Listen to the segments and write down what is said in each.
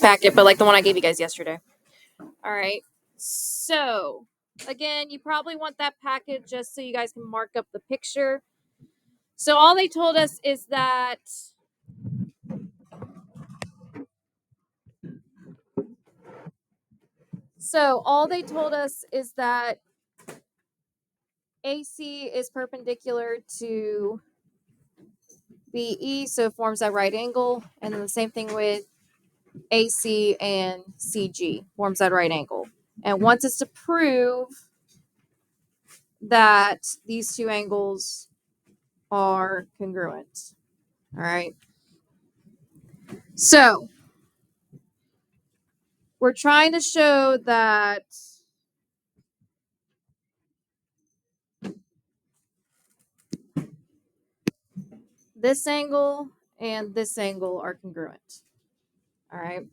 packet, but like the one I gave you guys yesterday. All right. So, again, you probably want that packet just so you guys can mark up the picture. So, all they told us is that AC is perpendicular to BE, so it forms that right angle. And then the same thing with AC and CG forms that right angle. And wants us to prove that these two angles are congruent. All right. So we're trying to show that this angle and this angle are congruent. All right.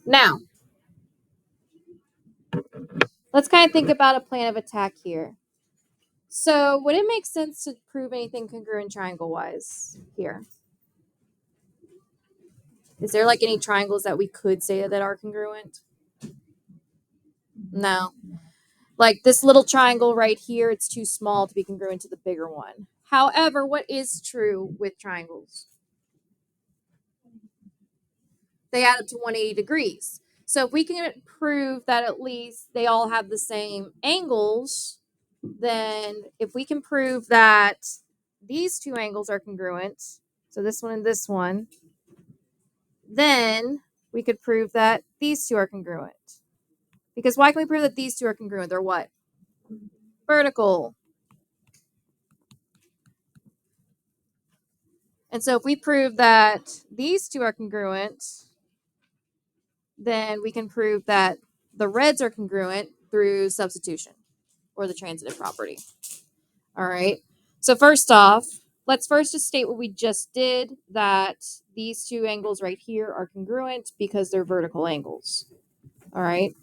Now, let's kind of think about a plan of attack here. So would it make sense to prove anything congruent triangle-wise here? Is there like any triangles that we could say that are congruent? No. Like this little triangle right here, it's too small to be congruent to the bigger one. However, what is true with triangles? They add up to 180 degrees. So if we can prove that at least they all have the same angles, then if we can prove that these two angles are congruent, so this one and this one, then we could prove that these two are congruent. Because why can we prove that these two are congruent? They're what? Vertical. And so if we prove that these two are congruent, then we can prove that the reds are congruent through substitution or the transitive property. All right. So first off, let's first just state what we just did, that these two angles right here are congruent because they're vertical angles. All right.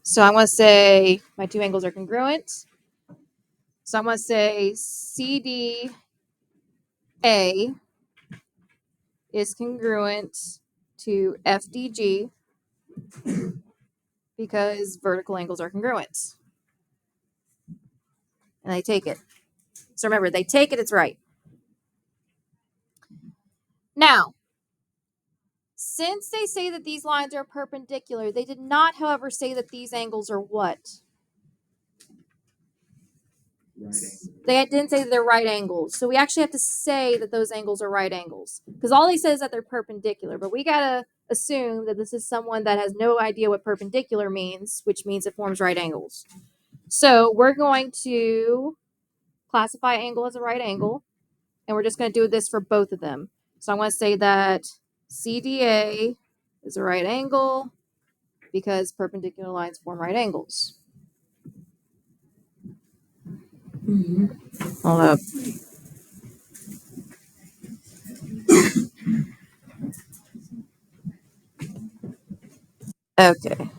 So I'm going to say my two angles are congruent. So I'm going to say CDA is congruent to FDG because vertical angles are congruent. And they take it. So remember, they take it, it's right. Now, since they say that these lines are perpendicular, they did not, however, say that these angles are what? Right angles. They didn't say that they're right angles. So we actually have to say that those angles are right angles. Because all they say is that they're perpendicular. But we got to assume that this is someone that has no idea what perpendicular means, which means it forms right angles. So we're going to classify angle as a right angle. And we're just going to do this for both of them. So I'm going to say that CDA is a right angle because perpendicular lines form right angles. Hold up. Okay.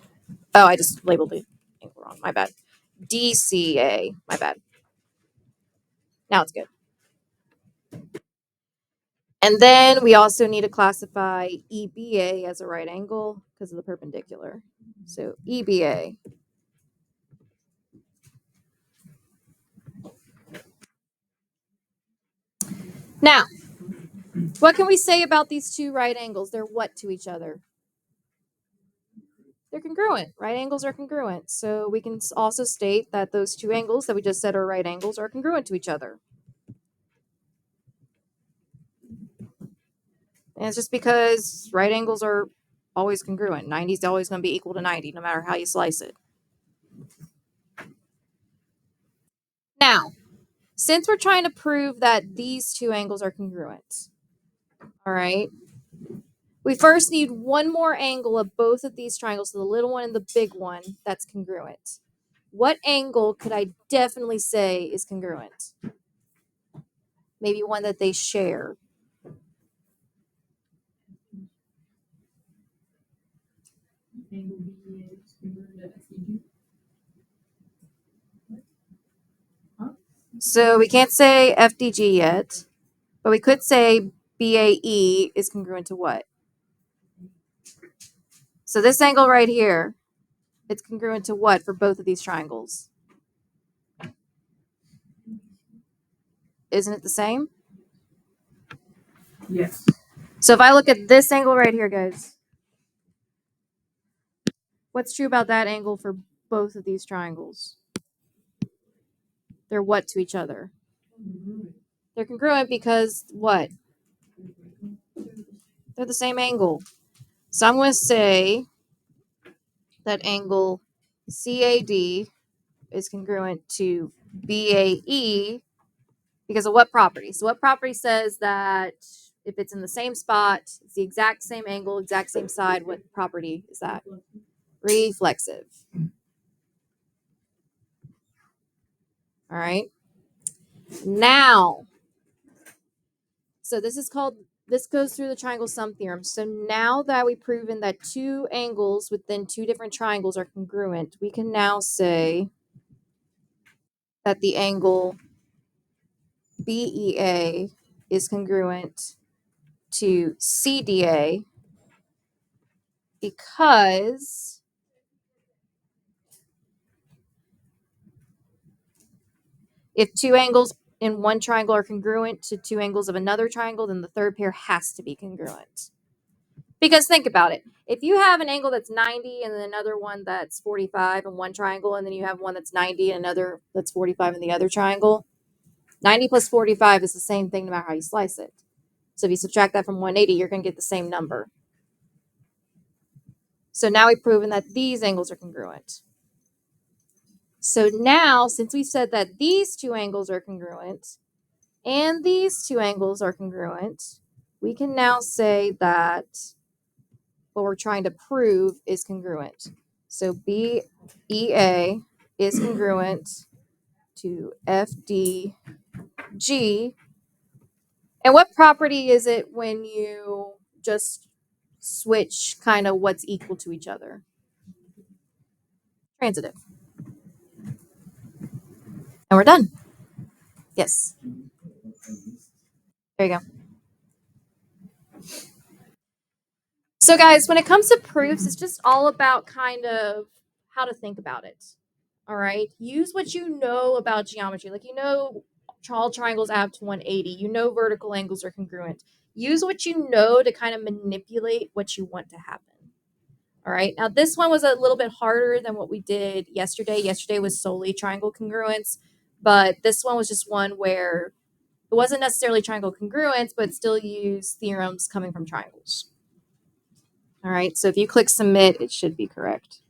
Oh, I just labeled the angle wrong. My bad. DCA. My bad. Now it's good. And then we also need to classify EBA as a right angle because of the perpendicular. So EBA. Now, what can we say about these two right angles? They're what to each other? They're congruent. Right angles are congruent. So we can also state that those two angles that we just said are right angles are congruent to each other. And it's just because right angles are always congruent. 90 is always going to be equal to 90, no matter how you slice it. Now, since we're trying to prove that these two angles are congruent, all right, we first need one more angle of both of these triangles, so the little one and the big one, that's congruent. What angle could I definitely say is congruent? Maybe one that they share. Angle BEA is congruent to FDG. So we can't say FDG yet, but we could say BAE is congruent to what? So this angle right here, it's congruent to what for both of these triangles? Isn't it the same? Yes. So if I look at this angle right here, guys, what's true about that angle for both of these triangles? They're what to each other? They're congruent because what? They're the same angle. So I'm going to say that angle CAD is congruent to BAE because of what property? So what property says that if it's in the same spot, it's the exact same angle, exact same side, what property is that? Reflexive. All right. Now, so this goes through the triangle sum theorem. So now that we've proven that two angles within two different triangles are congruent, we can now say that the angle BEA is congruent to CDA because if two angles in one triangle are congruent to two angles of another triangle, then the third pair has to be congruent. Because think about it. If you have an angle that's 90 and then another one that's 45 in one triangle, and then you have one that's 90 and another that's 45 in the other triangle, 90 plus 45 is the same thing no matter how you slice it. So if you subtract that from 180, you're going to get the same number. So now we've proven that these angles are congruent. So now, since we said that these two angles are congruent and these two angles are congruent, we can now say that what we're trying to prove is congruent. So BEA is congruent to FDG. And what property is it when you just switch kind of what's equal to each other? Transitive. And we're done. Yes. There you go. So, guys, when it comes to proofs, it's just all about kind of how to think about it. All right. Use what you know about geometry. Like, you know, all triangles add up to 180. You know, vertical angles are congruent. Use what you know to kind of manipulate what you want to happen. All right. Now, this one was a little bit harder than what we did yesterday. Yesterday was solely triangle congruence, but this one was just one where it wasn't necessarily triangle congruence, but still used theorems coming from triangles. All right. So if you click submit, it should be correct.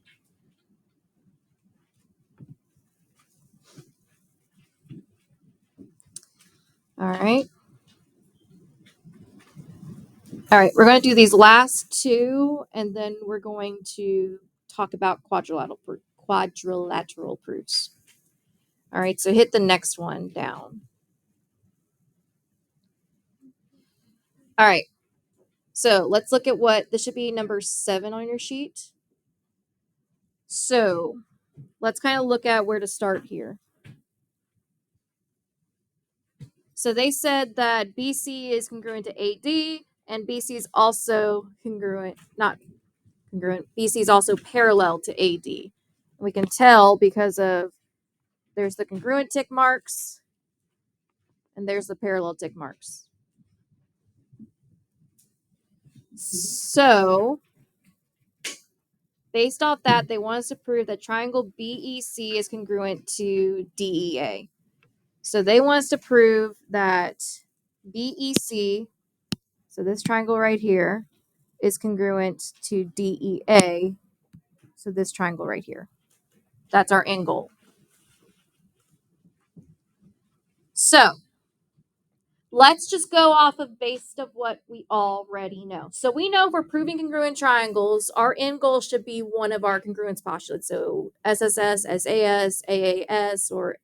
All right. All right, we're going to do these last two, and then we're going to talk about quadrilateral proofs. All right, so hit the next one down. All right, so let's look at what this should be number 7 on your sheet. So let's kind of look at where to start here. So they said that BC is congruent to AD, and BC is also not congruent, BC is also parallel to AD. We can tell because of there's the congruent tick marks and there's the parallel tick marks. So based off that, they want us to prove that triangle BEC is congruent to DEA. So they want us to prove that BEC, so this triangle right here, is congruent to DEA. So this triangle right here. That's our end goal. So let's just go off of based of what we already know. So we know if we're proving congruent triangles, our end goal should be one of our congruence postulates. So SSS, SAS, AAS, or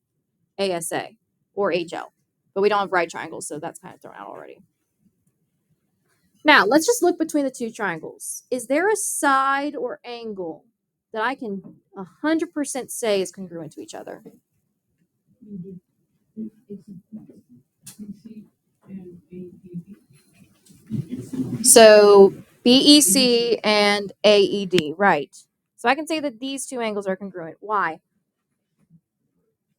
ASA, or HL. But we don't have right triangles, so that's kind of thrown out already. Now, let's just look between the two triangles. Is there a side or angle that I can 100% say is congruent to each other? So BEC and AED, right. So I can say that these two angles are congruent. Why?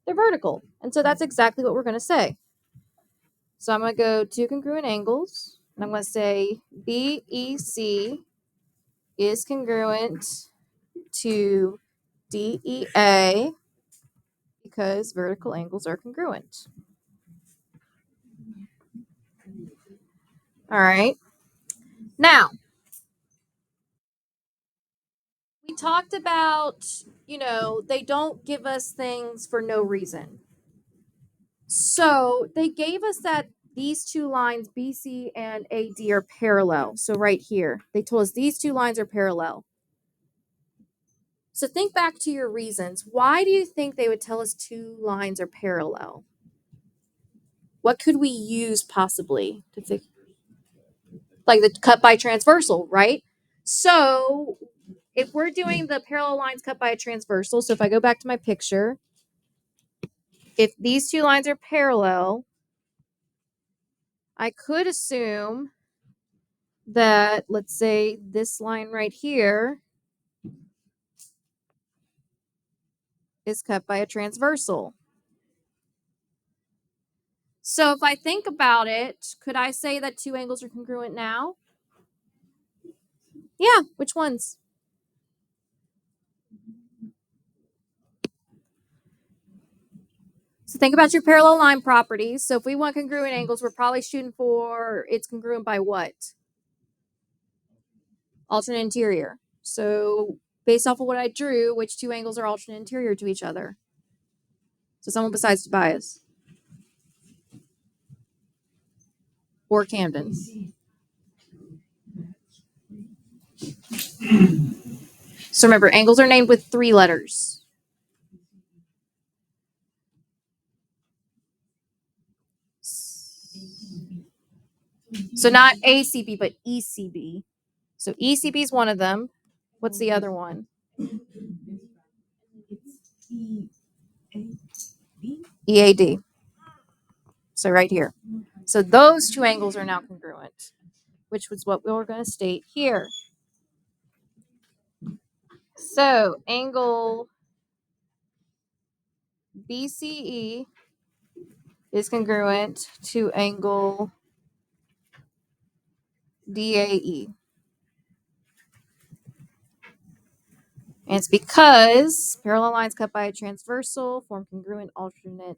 They're vertical. And so that's exactly what we're going to say. So I'm going to go two congruent angles, and I'm going to say BEC is congruent to DEA because vertical angles are congruent. All right. Now, we talked about, they don't give us things for no reason. So they gave us that these two lines, BC and AD, are parallel. So right here, they told us these two lines are parallel. So think back to your reasons. Why do you think they would tell us two lines are parallel? What could we use possibly to think? Like the cut by transversal, right? So if we're doing the parallel lines cut by a transversal, so if I go back to my picture, if these two lines are parallel, I could assume that, let's say, this line right here is cut by a transversal. So if I think about it, could I say that two angles are congruent now? Yeah, which ones? So think about your parallel line properties. So if we want congruent angles, we're probably shooting for it's congruent by what? Alternate interior. So based off of what I drew, which two angles are alternate interior to each other? So someone besides Tobias or Camden. So remember, angles are named with 3 letters. So not ACB, but ECB. So ECB is one of them. What's the other one? EAD. So right here. So those two angles are now congruent, which was what we were going to state here. So angle BCE is congruent to angle DAE. And it's because parallel lines cut by a transversal form congruent alternate.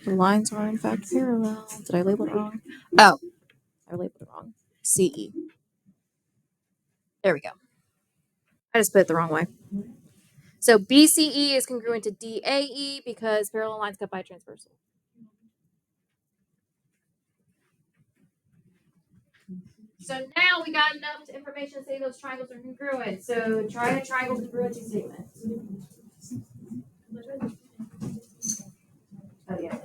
The lines are in fact parallel. Did I label it wrong? Oh, I labeled it wrong. CE. There we go. I just put it the wrong way. So BCE is congruent to DAE because parallel lines cut by a transversal. So now we got enough information to say those triangles are congruent. So try a triangle congruency statement. Oh yeah.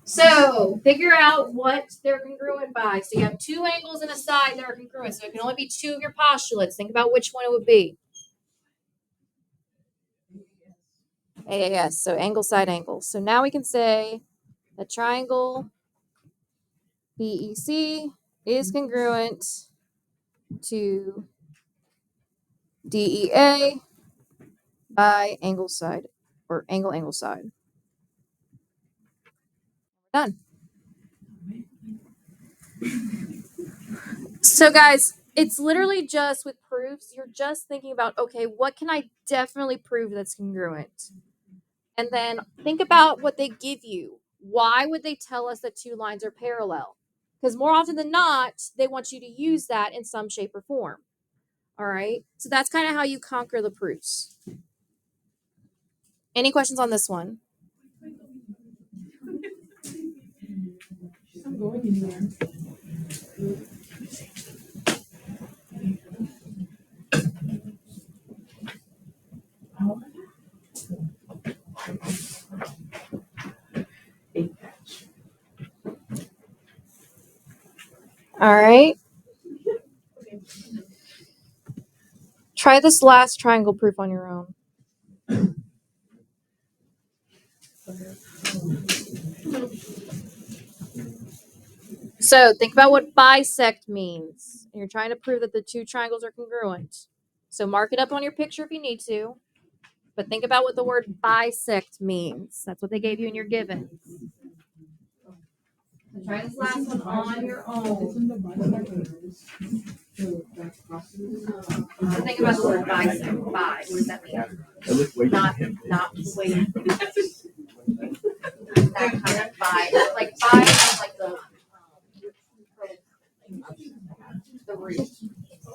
So figure out what they're congruent by. So you have two angles and a side that are congruent. So it can only be two of your postulates. Think about which one it would be. AAS. So angle, side, angle. So now we can say a triangle BEC is congruent to DEA by angle side or angle side. Done. So guys, it's literally just with proofs, you're just thinking about, okay, what can I definitely prove that's congruent? And then think about what they give you. Why would they tell us that two lines are parallel? Because more often than not, they want you to use that in some shape or form. All right. So that's kind of how you conquer the proofs. Any questions on this one? All right. Try this last triangle proof on your own. So think about what bisect means. And you're trying to prove that the two triangles are congruent. So mark it up on your picture if you need to. But think about what the word bisect means. That's what they gave you in your givens. So try this last one on your own. Think about the word bisect. Bi. What does that mean? Not wait. That kind of bi. Like bi is like the root. So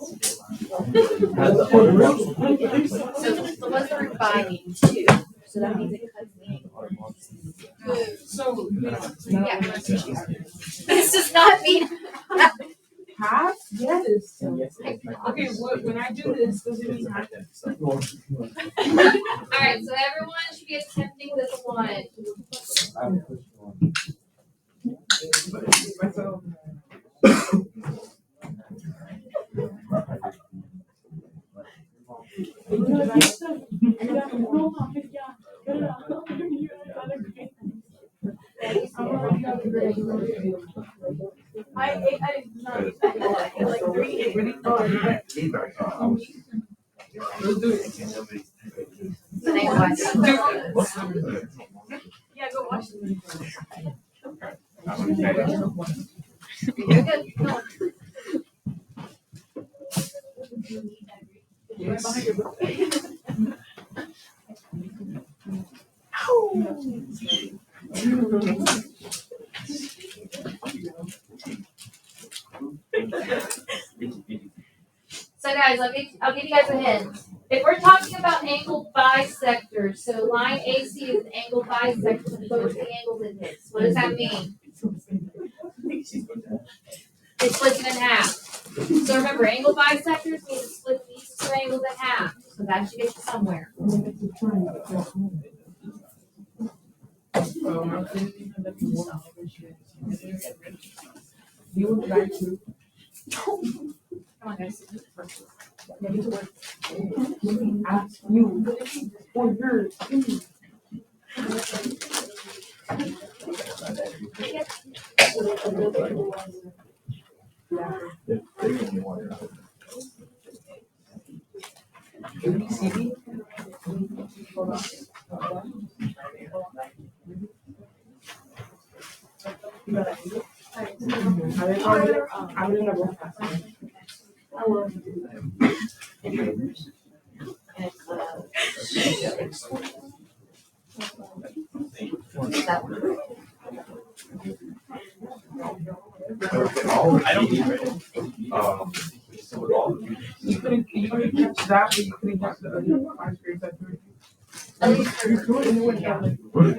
what's the root by mean? 2. So that means it cuts the angle. So Yeah. This does not mean half? Yes. Okay, when I do this, does it mean half? Alright, so everyone should be attempting this one. The name of Yeah, go watch it. You're good. No. So guys, I'll give you guys a hint. If we're talking about angle bisectors, so line AC is an angle bisector with both the angles it hits. What does that mean? It splits it in half. So remember, angle bisectors means it splits these two angles in half. So that should get you somewhere. Come on, guys. Ask you for yours. I don't need it. You couldn't catch that, but you couldn't catch the other ice cream that you you could and you wouldn't have it. Like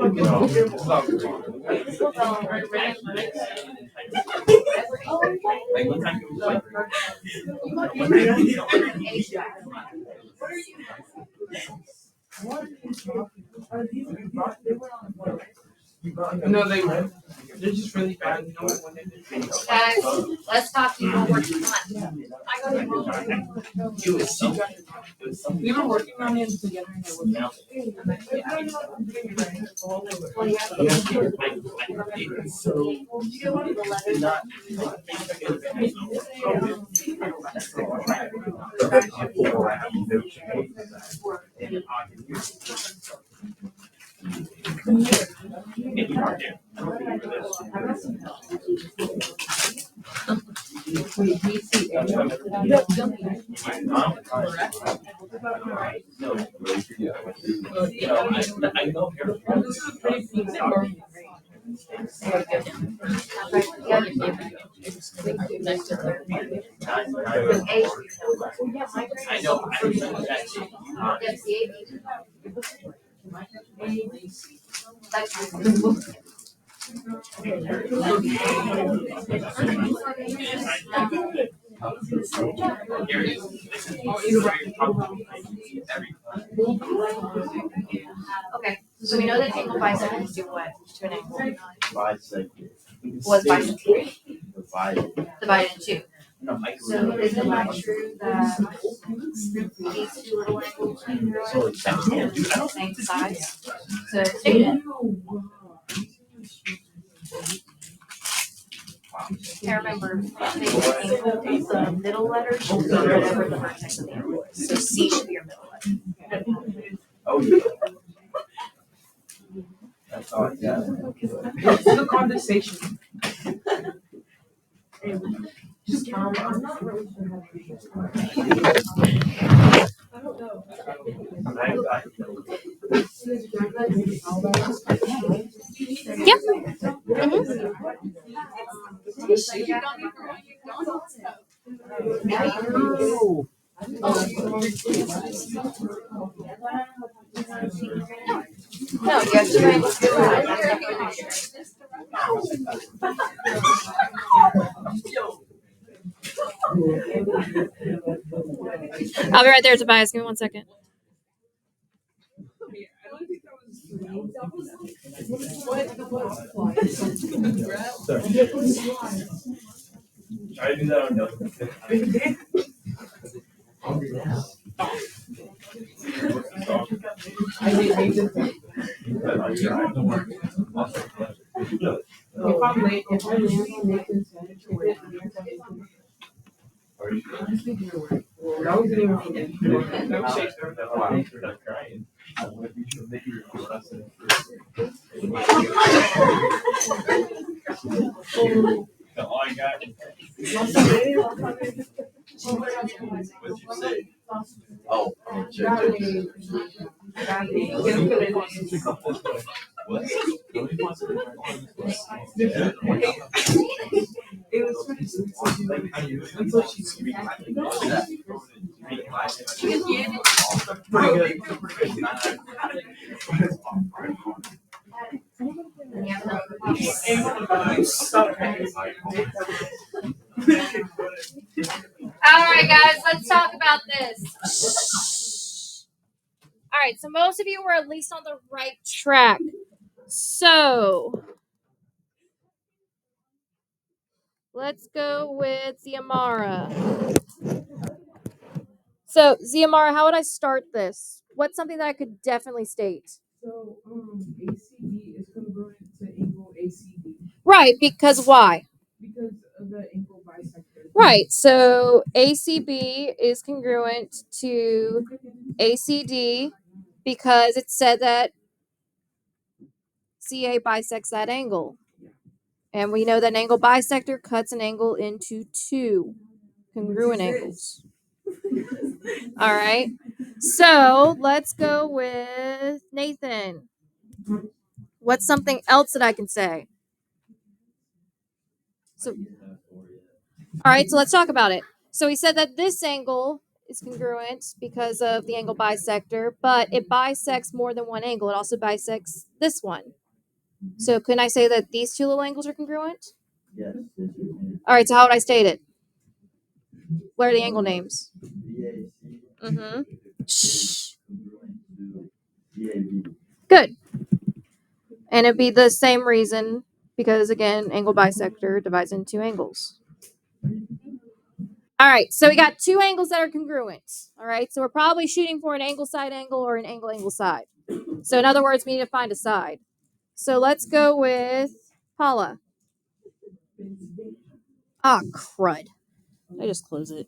what time can we play? No, they weren't. They're just really bad. You know what? When they did. Guys, let's talk to you one more time. We were working on it together and it was out. Well, you have I know here. This is a pretty big number. I know. Okay, so we know that angle bisectors do what to an angle? Bisect. Was bisected Divided. divided in two. No, Mike. So is it not true that these two little angles are congruent and the same size? So take it. And remember, the middle letter should be whatever the vertex of the angle is. So C should be your middle letter. Oh, yeah. That's all, yeah. It's the condensation. Just count. I'm not really sure how to use I don't know. Yeah. No, you have two angles to I'll be right there, Tobias. Give me 1 second. Try to do that on note. If I'm late, if I'm late, honestly, you're right. That wasn't even for me. That was Shakespeare. All I got. What'd you say? Oh, check. What? It was funny. Until she All right, guys, let's talk about this. All right, so most of you were at least on the right track. So let's go with Ziamara. So, Ziamara, how would I start this? What's something that I could definitely state? So, ACB is congruent to angle ACB Right, because why? because of the angle bisector. Right, so ACB is congruent to ACD because it said that CA bisects that angle. And we know that an angle bisector cuts an angle into two congruent angles. All right, so let's go with Nathan. What's something else that I can say? So, all right, so let's talk about it. So he said that this angle is congruent because of the angle bisector, but it bisects more than one angle. It also bisects this one. So couldn't I say that these two little angles are congruent? Yes. All right, so how would I state it? What are the angle names? Mm-hmm. Good. And it'd be the same reason because, again, angle bisector divides into two angles. All right, so we got two angles that are congruent. All right, so we're probably shooting for an angle side angle or an angle angle side. So in other words, we need to find a side. So let's go with Paula. Ah, crud. I just close it.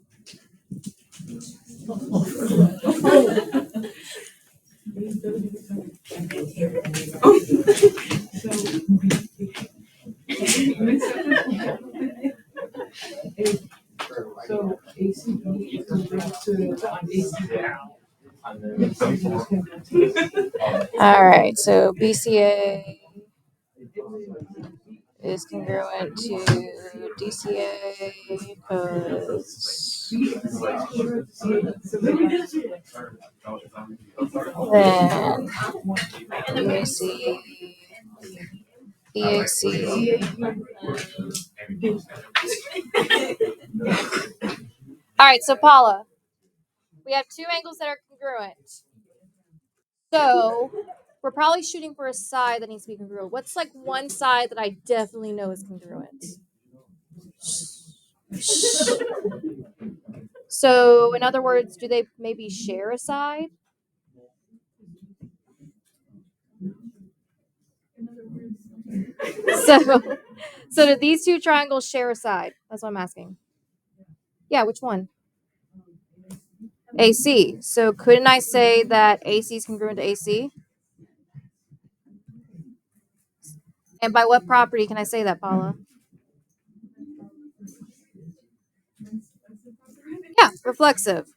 So ACB is congruent to ACB. All right, so BCA is congruent to DCA because then BAC, All right, so Paula, we have two angles that are congruent. So we're probably shooting for a side that needs to be congruent. What's like one side that I definitely know is congruent? So, in other words, do they maybe share a side? So, so do these two triangles share a side? That's what I'm asking. Yeah, which one? AC. So couldn't I say that AC is congruent to AC? And by what property can I say that, Paula? Yeah, reflexive.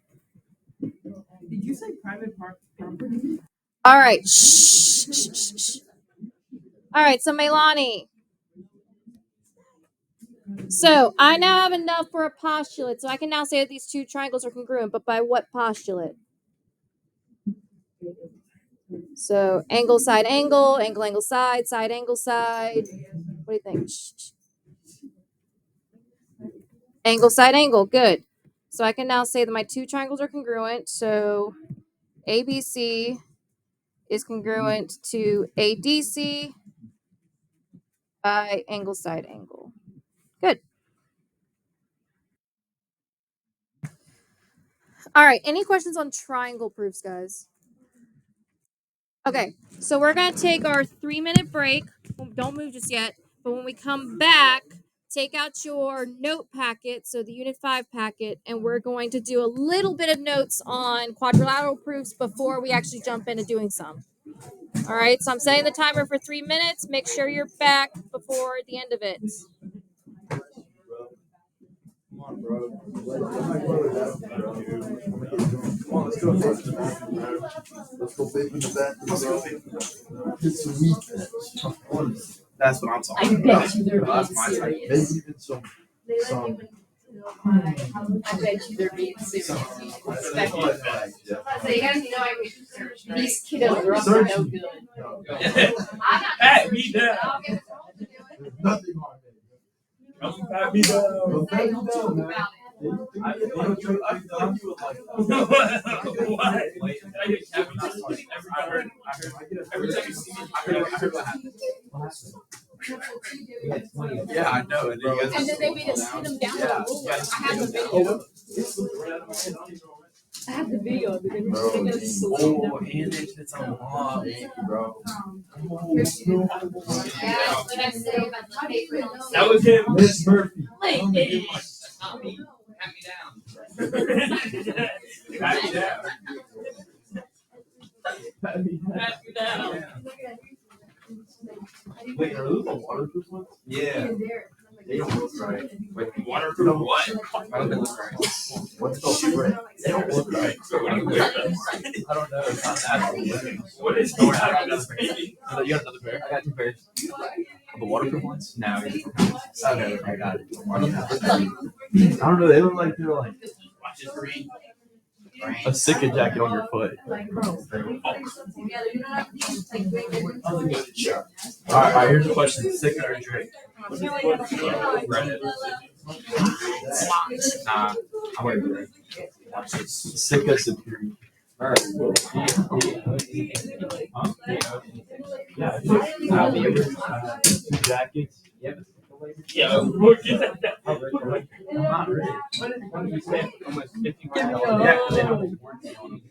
Did you say private property? All right. Shh. All right, so Melani. So I now have enough for a postulate. So I can now say that these two triangles are congruent, but by what postulate? So angle, angle, angle, side, angle, side. What do you think? Shh. Angle, angle. Good. So I can now say that my two triangles are congruent. So ABC is congruent to ADC by angle, angle. Good. All right. Any questions on triangle proofs, guys? Okay. So we're going to take our 3-minute break. Don't move just yet. But when we come back, take out your note packet, so the Unit 5 packet, and we're going to do a little bit of notes on quadrilateral proofs before we actually jump into doing some. All right. So I'm setting the timer for 3 minutes. Make sure you're back before the end of it. Come on, bro. Come on, let's go vape in the bathroom, bro. Let's go vape in the bathroom, bro. It's a weekend. That's what I'm talking I about. bet you they're being That's my type. serious. Maybe even some. I bet you they're being serious. You should expect it. So you guys know these kiddos are up to no good. Pat me down. There's nothing on it. Come pat me down. Well, thank you, Talk man. about I thought you would like that. Why? I get Kevin. Every time you see me, I heard what happened. Yeah, I know. And then you guys and then they made us spin them down Yeah, the ruler. yeah. I have the video. I have the video. They're gonna slip them. Oh, and it's on law. Thank you, bro. That was him. Miss Murphy. That's not me. Pat me down. Pat me down. Pat me down. Wait, are those the waterproof ones? Yeah. They don't look right. Wait, Waterproof what? I don't think it's right. What's called spray? They don't look right. So what do you wear? I don't know. It's not natural. What is Don't he worry, I having got this another pair. baby? You got another pair? I got 2 pairs. The waterproof ones? No. Okay, I got it. I don't know. They look like they're like Watch his green. a Sika jacket on your foot. All right. Here's the question: Sika or Drake? Nah, I'm wearing Drake. Watch this. Sika superior. All right. Huh? Yeah. Two jackets. Yeah, look at that. I'm not ready. You spent almost $50. Yeah, 'cause they have warranty on them.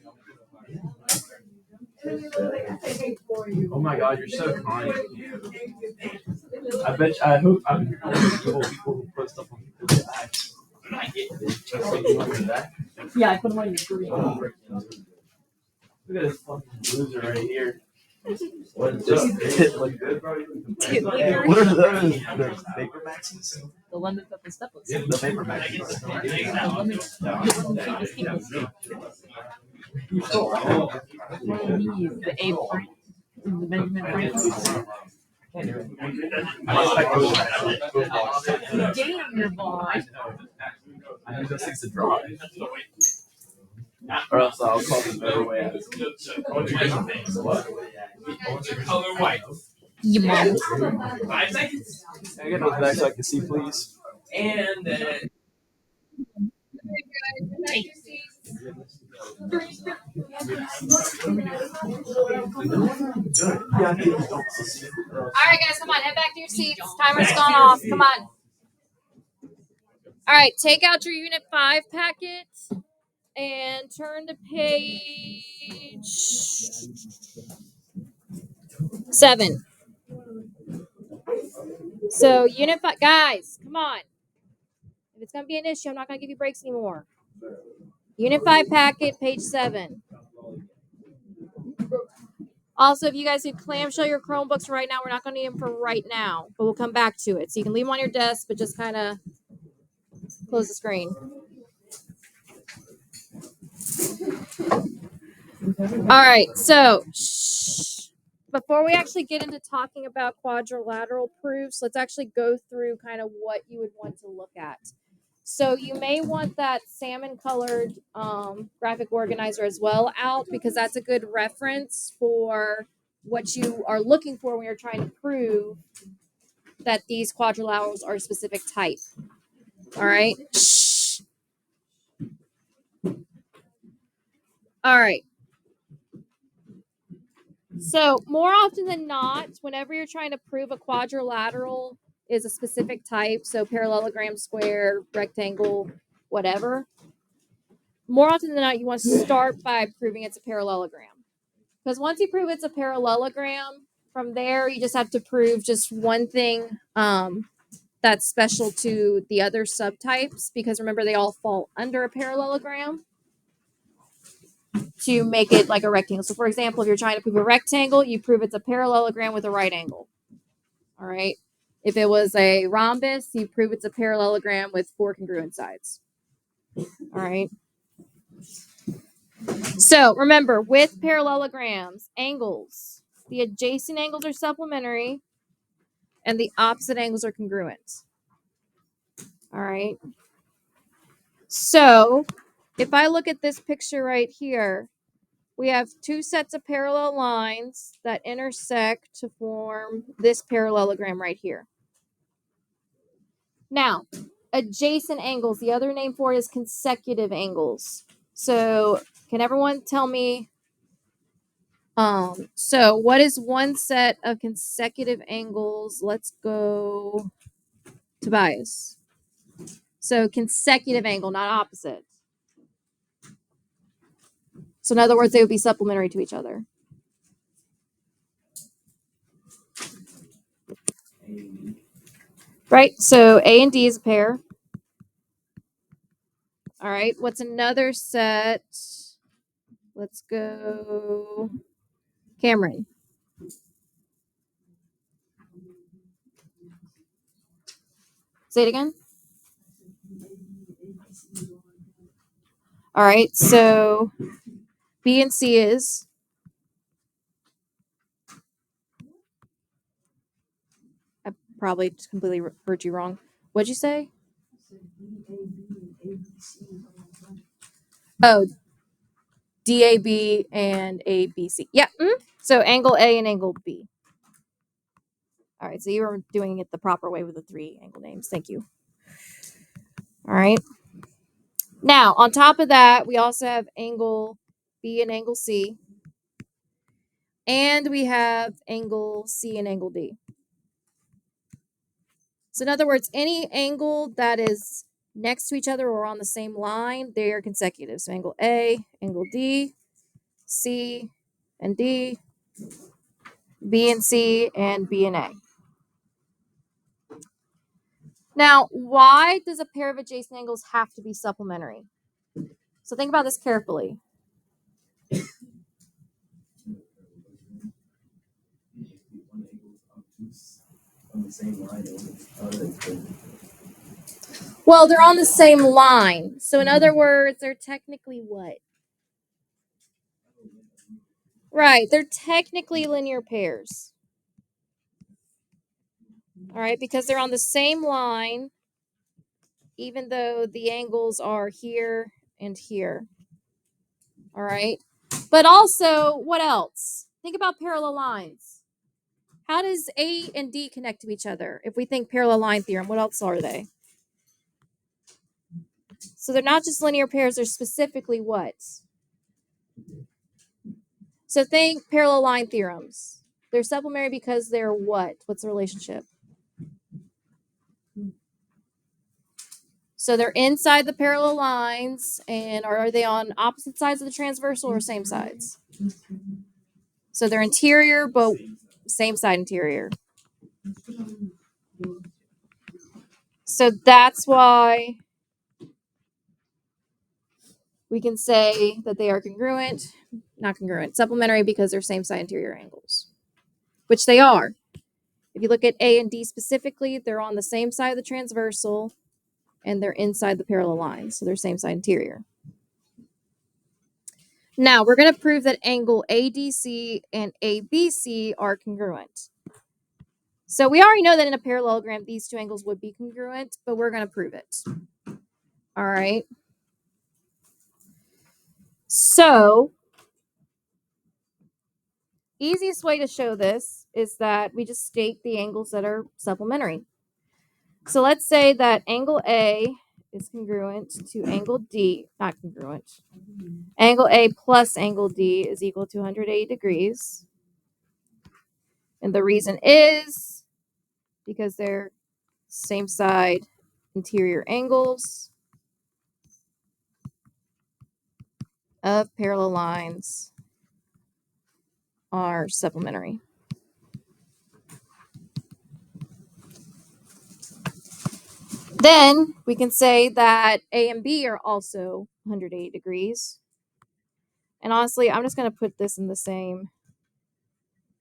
Oh my God, you're so kind. I bet. I hope I'm people who put stuff on people's backs. Yeah, I put them on your screen. Look at this fucking loser right here. What is this? Look good, bro. What are those? The Vapor Maxes? The lemon pepper stepless. The Vapor Maxes. One of these, the Abe Frank, the Benjamin Franklin. Damn, you're blind. I need those things to dry. Or else I'll call them better way out. Color white. You mom. 5 seconds. Can I get those back so I can see, please? And then. All right, guys, come on, head back to your seats. Timer's gone off. Come on. All right, take out your Unit 5 packet and turn to page 7. So, Unit 5, guys, come on. If it's going to be an issue, I'm not going to give you breaks anymore. Unit 5 packet, page 7. Also, if you guys could clamshell your Chromebooks right now, we're not going to need them for right now, but we'll come back to it. So you can leave them on your desk, but just kind of close the screen. All right, so before we actually get into talking about quadrilateral proofs, let's actually go through kind of what you would want to look at. So you may want that salmon colored graphic organizer as well out, because that's a good reference for what you are looking for when you're trying to prove that these quadrilaterals are a specific type. All right. All right. So more often than not, whenever you're trying to prove a quadrilateral is a specific type, so parallelogram, square, rectangle, whatever, more often than not, you want to start by proving it's a parallelogram. Because once you prove it's a parallelogram, from there you just have to prove just one thing that's special to the other subtypes, because remember, they all fall under a parallelogram to make it like a rectangle. So for example, if you're trying to prove a rectangle, you prove it's a parallelogram with a right angle. All right. If it was a rhombus, you prove it's a parallelogram with 4 congruent sides. All right. So remember, with parallelograms, angles, the adjacent angles are supplementary and the opposite angles are congruent. All right. So if I look at this picture right here, we have 2 sets of parallel lines that intersect to form this parallelogram right here. Now, adjacent angles, the other name for it is consecutive angles. So can everyone tell me, so what is one set of consecutive angles? Let's go Tobias. So consecutive angle, not opposite. So in other words, they would be supplementary to each other. Right? So A and D is a pair. All right. What's another set? Let's go Cameron. Say it again. All right. So B and C is. I probably just completely heard you wrong. What'd you say? Oh, DAB and ABC. Yeah. So angle A and angle B. All right. So you were doing it the proper way with the 3 angle names. Thank you. All right. Now, on top of that, we also have angle B and angle C. And we have angle C and angle D. So in other words, any angle that is next to each other or on the same line, they are consecutive. So angle A, angle D, C and D, B and C, and B and A. Now, why does a pair of adjacent angles have to be supplementary? So think about this carefully. Well, they're on the same line. So in other words, they're technically what? Right, they're technically linear pairs. All right, because they're on the same line, even though the angles are here and here. All right. But also, what else? Think about parallel lines. How does A and D connect to each other? If we think parallel line theorem, what else are they? So they're not just linear pairs, they're specifically what? So think parallel line theorems. They're supplementary because they're what? What's the relationship? So they're inside the parallel lines, and are they on opposite sides of the transversal or same sides? So they're interior, but same side interior. So that's why we can say that they are congruent, not congruent, supplementary because they're same side interior angles, which they are. If you look at A and D specifically, they're on the same side of the transversal and they're inside the parallel lines, so they're same side interior. Now, we're going to prove that angle ADC and ABC are congruent. So we already know that in a parallelogram, these two angles would be congruent, but we're going to prove it. All right. So, easiest way to show this is that we just state the angles that are supplementary. So let's say that angle A is congruent to angle D, not congruent. Angle A plus angle D is equal to 180 degrees. And the reason is because they're same side interior angles of parallel lines are supplementary. Then we can say that A and B are also 180 degrees. And honestly, I'm just going to put this in the same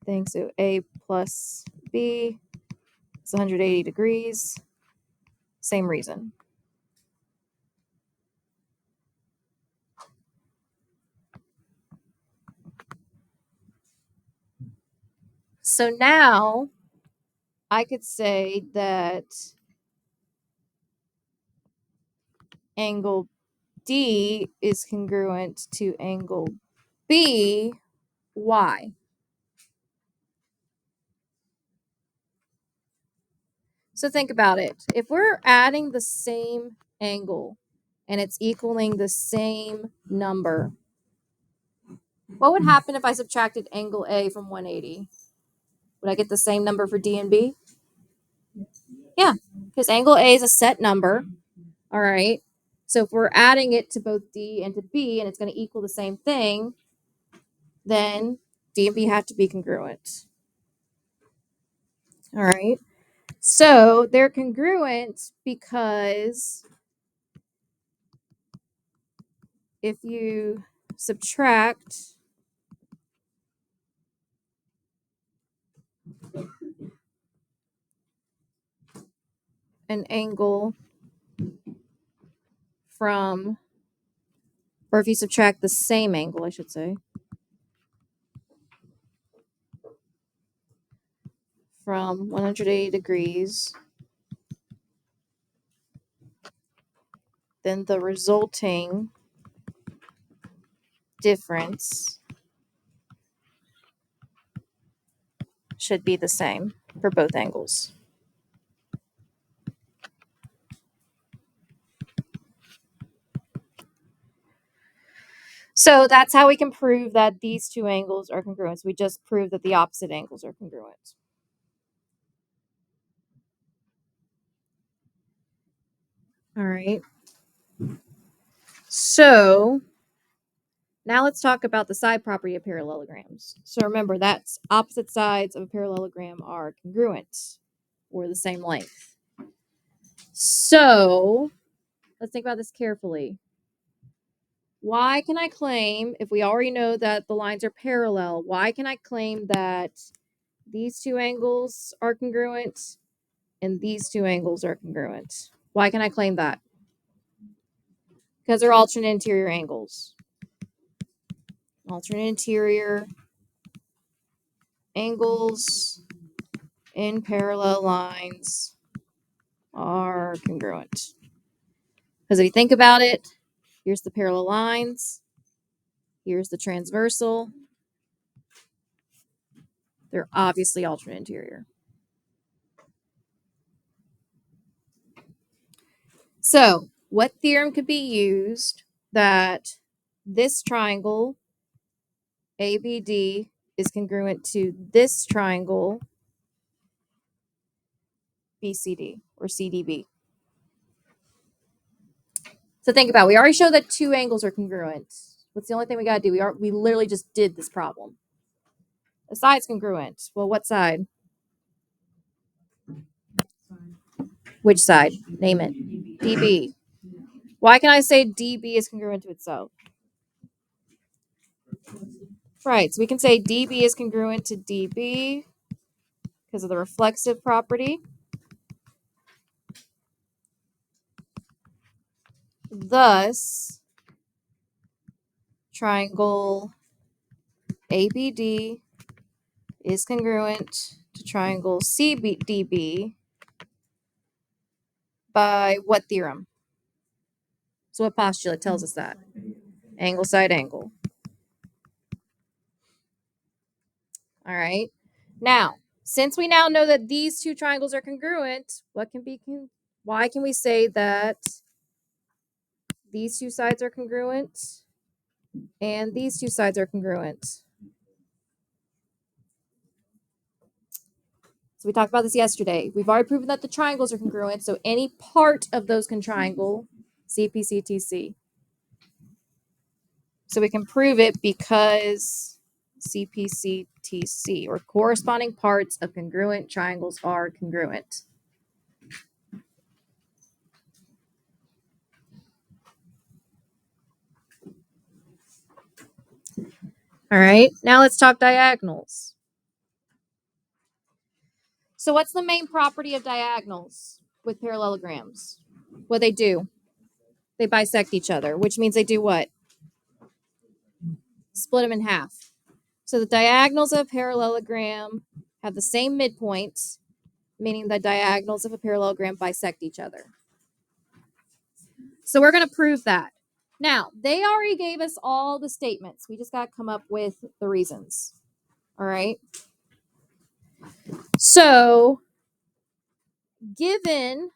thing. So A plus B is 180 degrees. Same reason. So now I could say that angle D is congruent to angle B. Why? So think about it. If we're adding the same angle and it's equaling the same number, what would happen if I subtracted angle A from 180? Would I get the same number for D and B? Yeah, because angle A is a set number. All right. So if we're adding it to both D and to B and it's going to equal the same thing, then D and B have to be congruent. All right. So they're congruent because if you subtract an angle from, or if you subtract the same angle, I should say, from 180 degrees, then the resulting difference should be the same for both angles. So that's how we can prove that these two angles are congruent. So we just proved that the opposite angles are congruent. All right. So now let's talk about the side property of parallelograms. So remember, that's opposite sides of a parallelogram are congruent or the same length. So let's think about this carefully. Why can I claim, if we already know that the lines are parallel, why can I claim that these two angles are congruent and these two angles are congruent? Why can I claim that? Because they're alternate interior angles. Alternate interior angles in parallel lines are congruent. Because if you think about it, here's the parallel lines, here's the transversal. They're obviously alternate interior. So, what theorem could be used that this triangle ABD is congruent to this triangle BCD or CDB? So think about it. We already showed that two angles are congruent. What's the only thing we got to do? We literally just did this problem. The side's congruent. Well, what side? Which side? Name it. DB. Why can I say DB is congruent to itself? Right, so we can say DB is congruent to DB because of the reflexive property. Thus, triangle ABD is congruent to triangle CDB by what theorem? So what postulate tells us that? Angle side angle. All right. Now, since we now know that these two triangles are congruent, why can we say that these two sides are congruent and these two sides are congruent? So we talked about this yesterday. We've already proven that the triangles are congruent, so any part of those can triangle CPCTC. So we can prove it because CPCTC, or corresponding parts of congruent triangles, are congruent. All right, now let's talk diagonals. So what's the main property of diagonals with parallelograms? What they do? They bisect each other, which means they do what? Split them in half. So the diagonals of a parallelogram have the same midpoint, meaning the diagonals of a parallelogram bisect each other. So we're going to prove that. Now, they already gave us all the statements. We just got to come up with the reasons. All right. So, given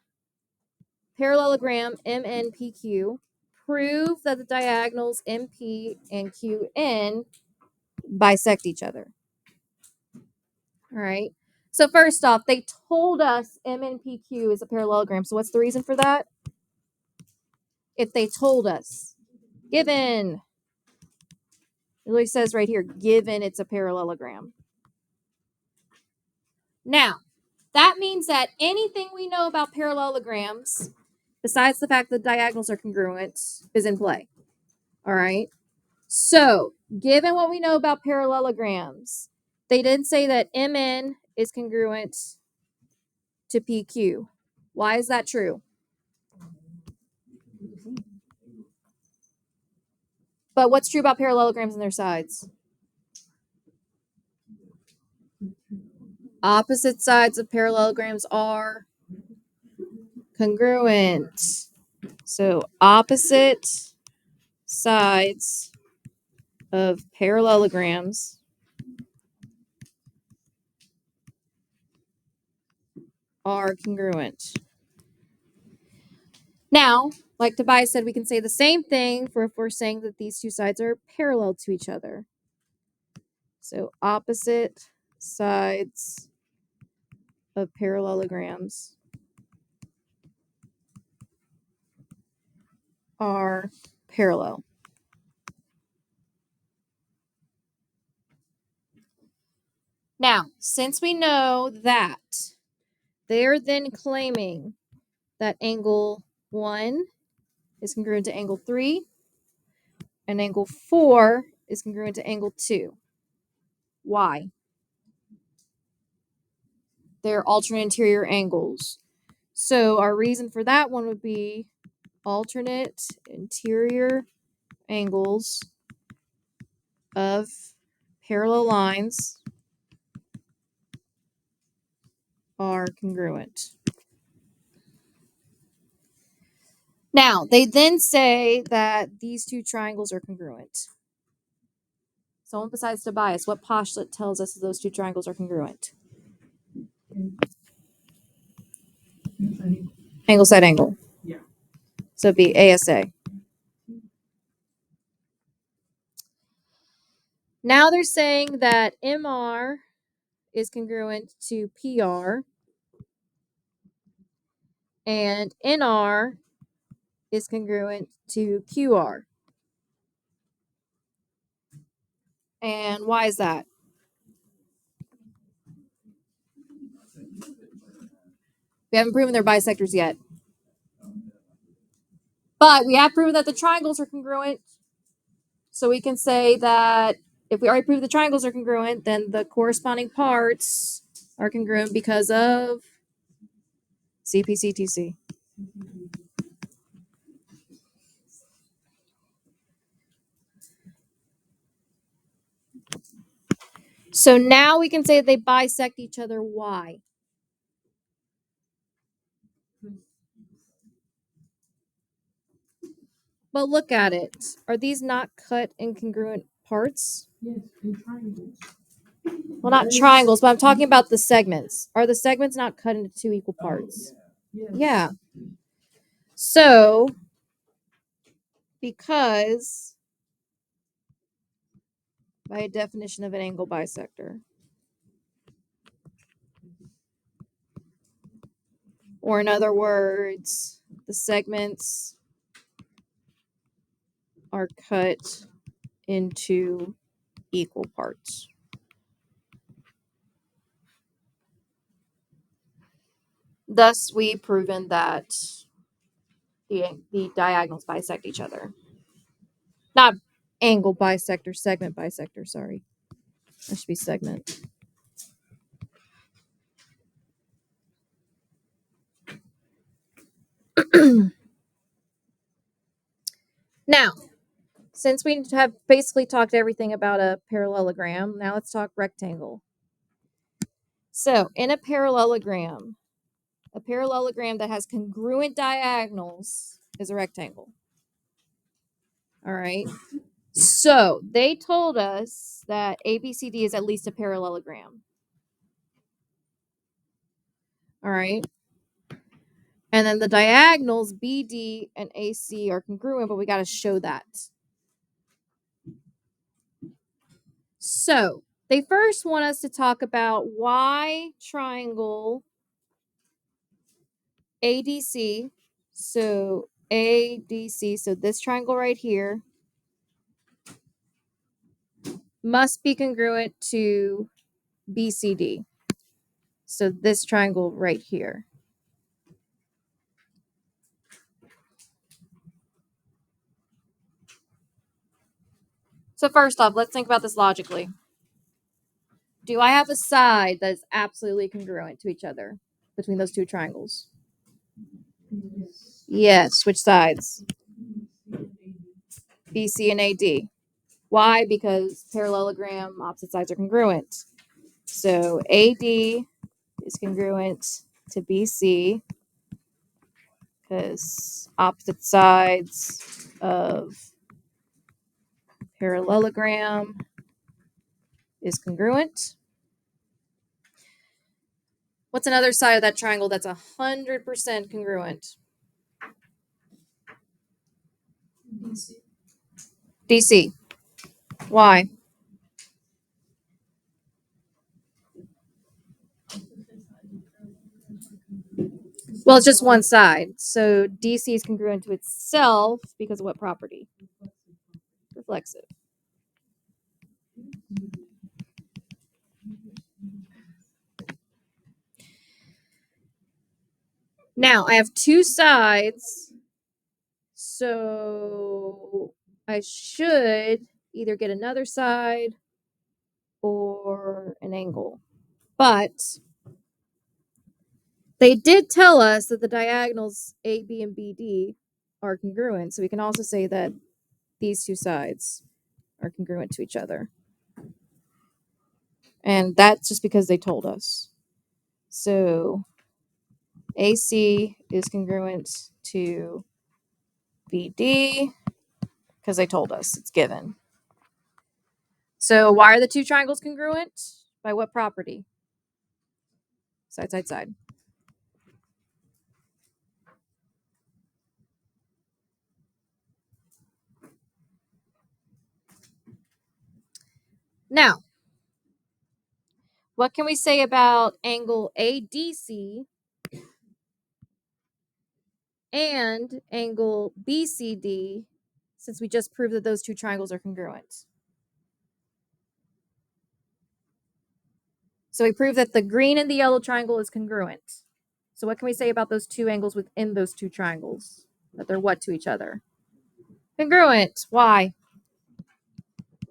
parallelogram MNPQ, prove that the diagonals MP and QN bisect each other. All right. So first off, they told us MNPQ is a parallelogram. So what's the reason for that? If they told us, given, it really says right here, given it's a parallelogram. Now, that means that anything we know about parallelograms, besides the fact that diagonals are congruent, is in play. All right. So, given what we know about parallelograms, they did say that MN is congruent to PQ. Why is that true? But what's true about parallelograms and their sides? Opposite sides of parallelograms are congruent. So, opposite sides of parallelograms are congruent. Now, like Tobias said, we can say the same thing for if we're saying that these two sides are parallel to each other. So opposite sides of parallelograms are parallel. Now, since we know that, they're then claiming that angle 1 is congruent to angle 3 and angle 4 is congruent to angle 2. Why? They're alternate interior angles. So our reason for that one would be alternate interior angles of parallel lines are congruent. Now, they then say that these two triangles are congruent. Someone besides Tobias, what postulate tells us that those two triangles are congruent? Angle side angle. Yeah. So it'd be ASA. Now they're saying that MR is congruent to PR and NR is congruent to QR. And why is that? We haven't proven they're bisectors yet. But we have proven that the triangles are congruent. So we can say that if we already proved the triangles are congruent, then the corresponding parts are congruent because of CPCTC. So now we can say that they bisect each other. Why? But look at it. Are these not cut in congruent parts? Yes, in triangles. Well, not triangles, but I'm talking about the segments. Are the segments not cut into two equal parts? Yes. Yeah. So, because by a definition of an angle bisector, or in other words, the segments are cut into equal parts. Thus, we've proven that the diagonals bisect each other. Not angle bisector, segment bisector, sorry. That should be segment. Now, since we have basically talked everything about a parallelogram, now let's talk rectangle. So, in a parallelogram that has congruent diagonals is a rectangle. All right. So, they told us that ABCD is at least a parallelogram. All right. And then the diagonals BD and AC are congruent, but we got to show that. So, they first want us to talk about why triangle ADC. So, ADC, so this triangle right here must be congruent to BCD. So, this triangle right here. So, first off, let's think about this logically. Do I have a side that is absolutely congruent to each other between those two triangles? Yes. Which sides? BC and AD. Why? Because parallelogram opposite sides are congruent. So AD is congruent to BC because opposite sides of parallelogram is congruent. What's another side of that triangle that's 100% congruent? DC. Why? Well, it's just one side. So DC is congruent to itself because of what property? Reflexive. Now, I have two sides. So I should either get another side or an angle. But they did tell us that the diagonals AB and BD are congruent. So we can also say that these two sides are congruent to each other. And that's just because they told us. So AC is congruent to BD because they told us it's given. So why are the two triangles congruent? By what property? Side, side, side. Now, what can we say about angle ADC and angle BCD, since we just proved that those two triangles are congruent. So we proved that the green and the yellow triangle is congruent. So what can we say about those two angles within those two triangles? That they're what to each other? Congruent. Why?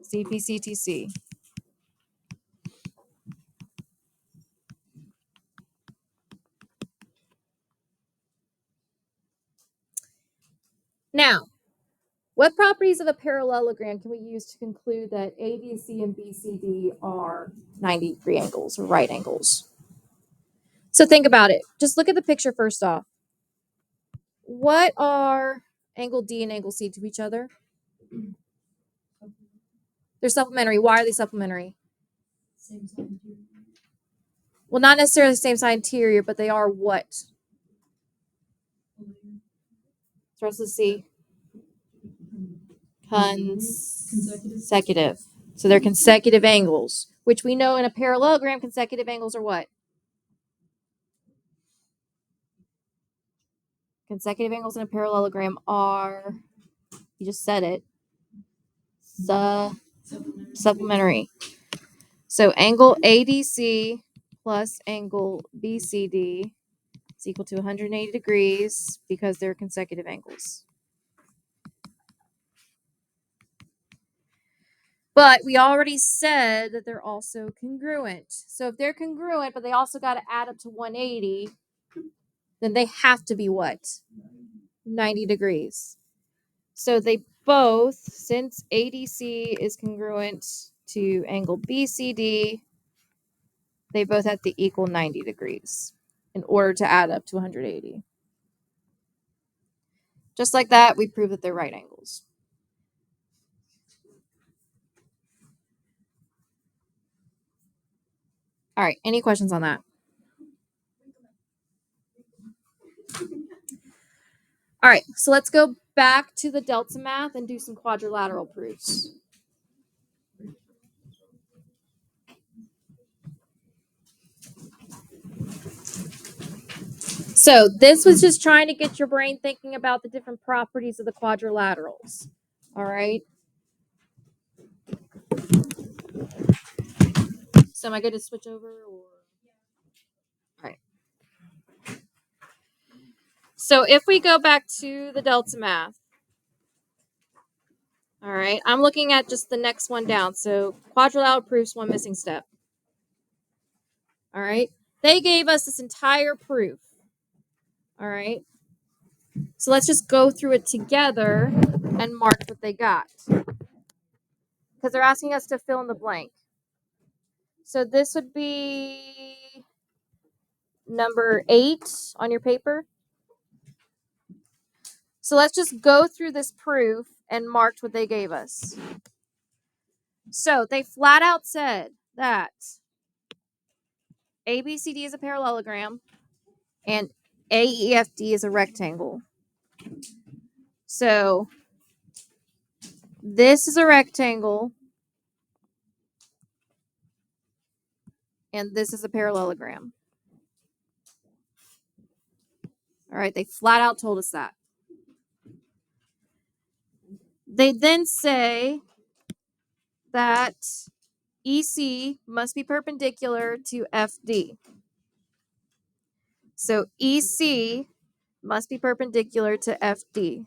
CPCTC. Now, what properties of a parallelogram can we use to conclude that ABC and BCD are 90-degree angles or right angles? So think about it. Just look at the picture first off. What are angle D and angle C to each other? They're supplementary. Why are they supplementary? Well, not necessarily the same side interior, but they are what? So let's see. Consecutive. So they're consecutive angles, which we know in a parallelogram, consecutive angles are what? Consecutive angles in a parallelogram are, you just said it, supplementary. So angle ADC plus angle BCD is equal to 180 degrees because they're consecutive angles. But we already said that they're also congruent. So if they're congruent, but they also got to add up to 180, then they have to be what? 90 degrees. So they both, since ADC is congruent to angle BCD, they both have to equal 90 degrees in order to add up to 180. Just like that, we prove that they're right angles. All right, any questions on that? All right, so let's go back to the delta math and do some quadrilateral proofs. So this was just trying to get your brain thinking about the different properties of the quadrilaterals. All right. So am I good to switch over? All right. So if we go back to the delta math, all right, I'm looking at just the next one down. So quadrilateral proofs, one missing step. All right. They gave us this entire proof. All right. So let's just go through it together and mark what they got. Because they're asking us to fill in the blank. So this would be number 8 on your paper. So let's just go through this proof and marked what they gave us. So they flat out said that ABCD is a parallelogram and AEFD is a rectangle. So this is a rectangle and this is a parallelogram. All right, they flat out told us that. They then say that EC must be perpendicular to FD. So EC must be perpendicular to FD.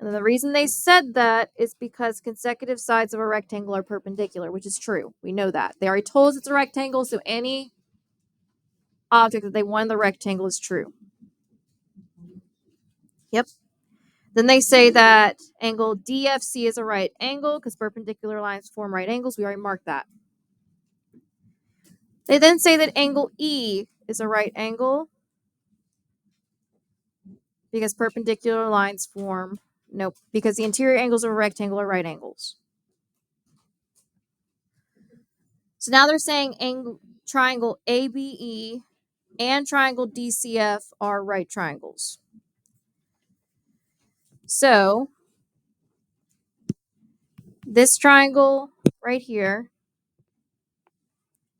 And the reason they said that is because consecutive sides of a rectangle are perpendicular, which is true. We know that. They already told us it's a rectangle, so any object that they want in the rectangle is true. Yep. Then they say that angle DFC is a right angle because perpendicular lines form right angles. We already marked that. They then say that angle E is a right angle because perpendicular lines form, nope, because the interior angles of a rectangle are right angles. So now they're saying triangle ABE and triangle DCF are right triangles. So this triangle right here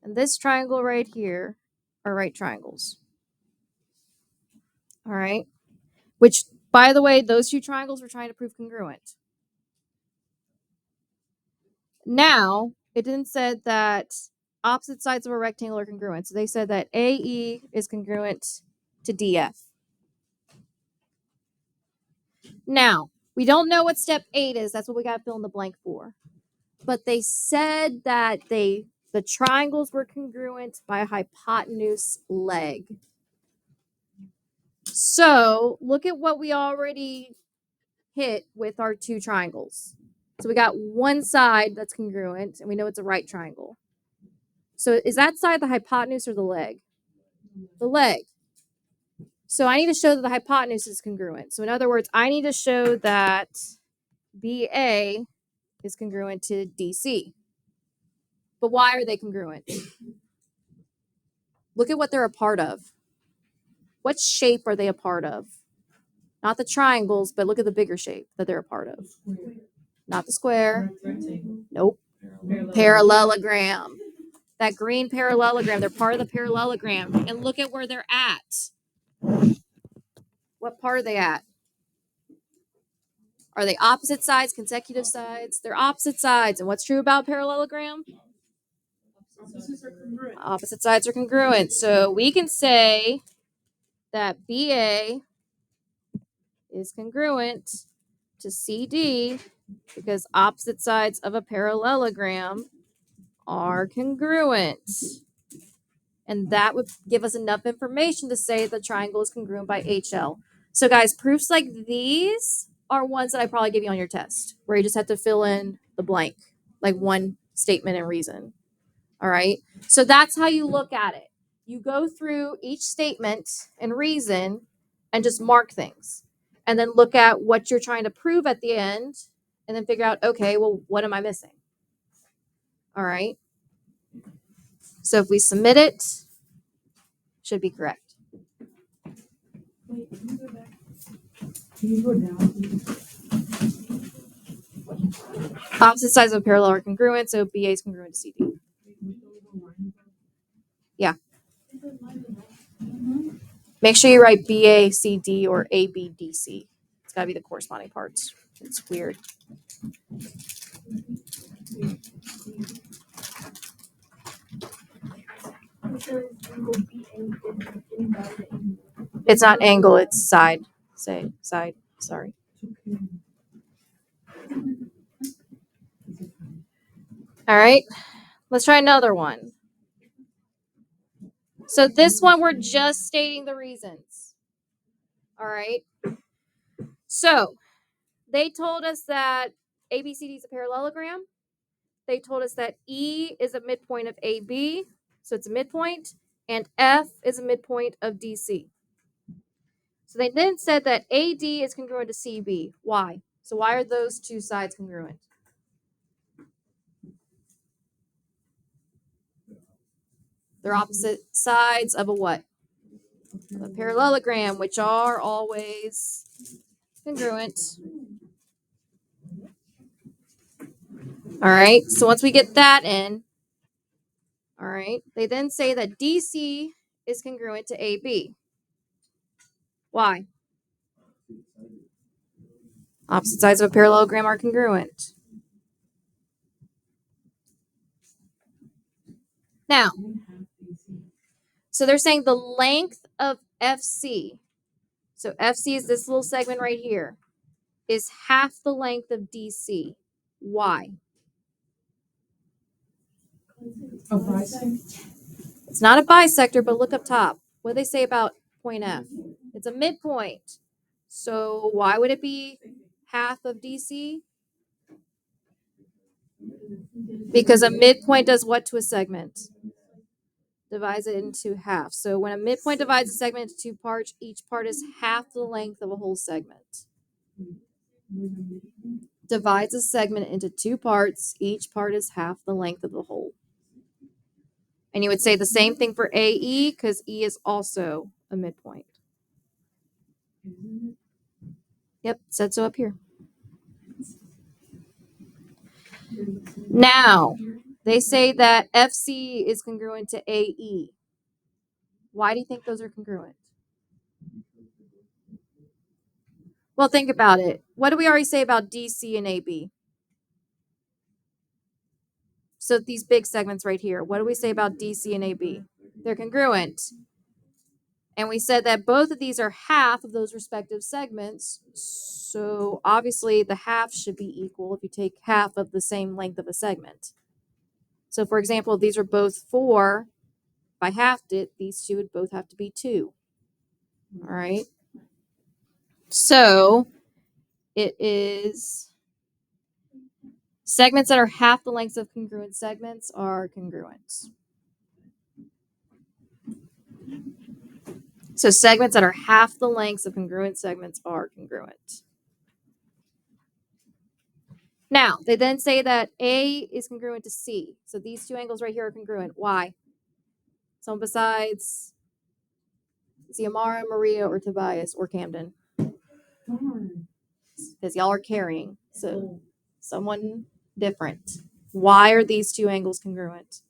and this triangle right here are right triangles. All right. Which, by the way, those two triangles we're trying to prove congruent. Now, it didn't said that opposite sides of a rectangle are congruent. So they said that AE is congruent to DF. Now, we don't know what step 8 is. That's what we got to fill in the blank for. But they said that the triangles were congruent by a hypotenuse leg. So look at what we already hit with our two triangles. So we got one side that's congruent, and we know it's a right triangle. So is that side the hypotenuse or the leg? The leg. So I need to show that the hypotenuse is congruent. So in other words, I need to show that BA is congruent to DC. But why are they congruent? Look at what they're a part of. What shape are they a part of? Not the triangles, but look at the bigger shape that they're a part of. Not the square. Nope. Parallelogram. That green parallelogram, they're part of the parallelogram. And look at where they're at. What part are they at? Are they opposite sides, consecutive sides? They're opposite sides. And what's true about parallelogram? Opposite sides are congruent. So we can say that BA is congruent to CD because opposite sides of a parallelogram are congruent. And that would give us enough information to say the triangle is congruent by HL. So guys, proofs like these are ones that I probably give you on your test, where you just have to fill in the blank, like one statement and reason. All right. So that's how you look at it. You go through each statement and reason and just mark things. And then look at what you're trying to prove at the end and then figure out, okay, well, what am I missing? All right. So if we submit it, should be correct. Wait, can you go back? Can you go down? Opposite sides of a parallel are congruent, so BA is congruent to CD. Yeah. Make sure you write BA, CD, or AB, DC. It's got to be the corresponding parts. It's weird. It's not angle, it's side. Say side. Sorry. All right. Let's try another one. So this one, we're just stating the reasons. All right. So they told us that ABCD is a parallelogram. They told us that E is a midpoint of AB, so it's a midpoint, and F is a midpoint of DC. So they then said that AD is congruent to CB. Why? So why are those two sides congruent? They're opposite sides of a what? Of a parallelogram, which are always congruent. All right, so once we get that in, all right, they then say that DC is congruent to AB. Why? Opposite sides of a parallelogram are congruent. Now, so they're saying the length of FC, so FC is this little segment right here, is half the length of DC. Why? A bisector? It's not a bisector, but look up top. What do they say about point F? It's a midpoint. So why would it be half of DC? Because a midpoint does what to a segment? Divides it into half. So when a midpoint divides a segment into two parts, each part is half the length of a whole segment. Divides a segment into two parts, each part is half the length of the whole. And you would say the same thing for AE because E is also a midpoint. Yep, said so up here. Now, they say that FC is congruent to AE. Why do you think those are congruent? Well, think about it. What did we already say about DC and AB? So these big segments right here, what do we say about DC and AB? They're congruent. And we said that both of these are half of those respective segments. So obviously the half should be equal if you take half of the same length of a segment. So for example, if these are both 4, if I halved it, these two would both have to be 2. All right. So it is segments that are half the lengths of congruent segments are congruent. So segments that are half the lengths of congruent segments are congruent. Now, they then say that A is congruent to C. So these two angles right here are congruent. Why? Someone besides Xiomara, Maria, or Tobias, or Camden. Because y'all are carrying. So someone different. Why are these two angles congruent?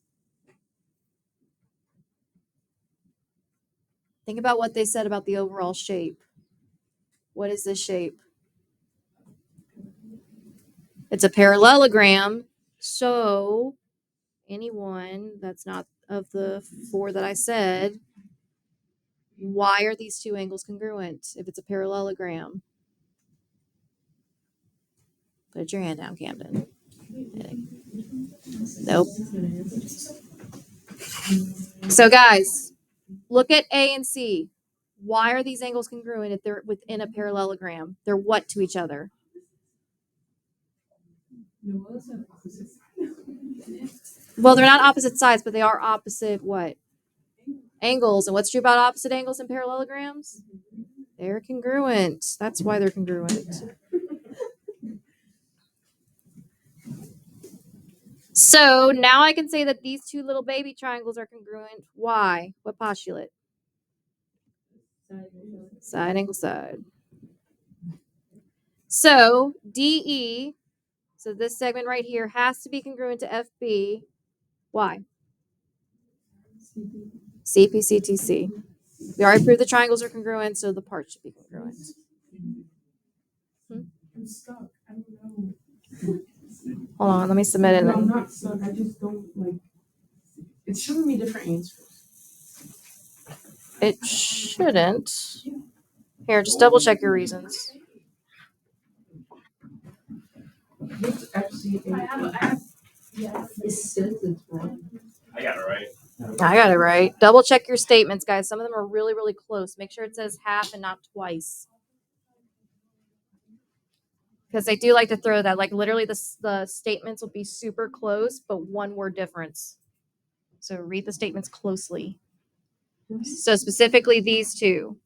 Think about what they said about the overall shape. What is this shape? It's a parallelogram. So anyone that's not of the 4 that I said, why are these two angles congruent if it's a parallelogram? Put your hand down, Camden. Nope. So guys, look at A and C. Why are these angles congruent if they're within a parallelogram? They're what to each other? Well, they're not opposite sides, but they are opposite what? Angles. And what's true about opposite angles in parallelograms? They're congruent. That's why they're congruent. So now I can say that these two little baby triangles are congruent. Why? What postulate? Side angle side. So DE, so this segment right here has to be congruent to FB. Why? CPCTC. We already proved the triangles are congruent, so the parts should be congruent. I'm stuck. I don't know. Hold on, let me submit it. No, I'm not stuck. I just don't like. It's showing me different answers. It shouldn't. Here, just double check your reasons. What's FCA? It says it's wrong. I got it right. I got it right. Double check your statements, guys. Some of them are really, really close. Make sure it says half and not twice. Because they do like to throw that. Like literally the statements will be super close, but one word difference. So read the statements closely. So specifically these two.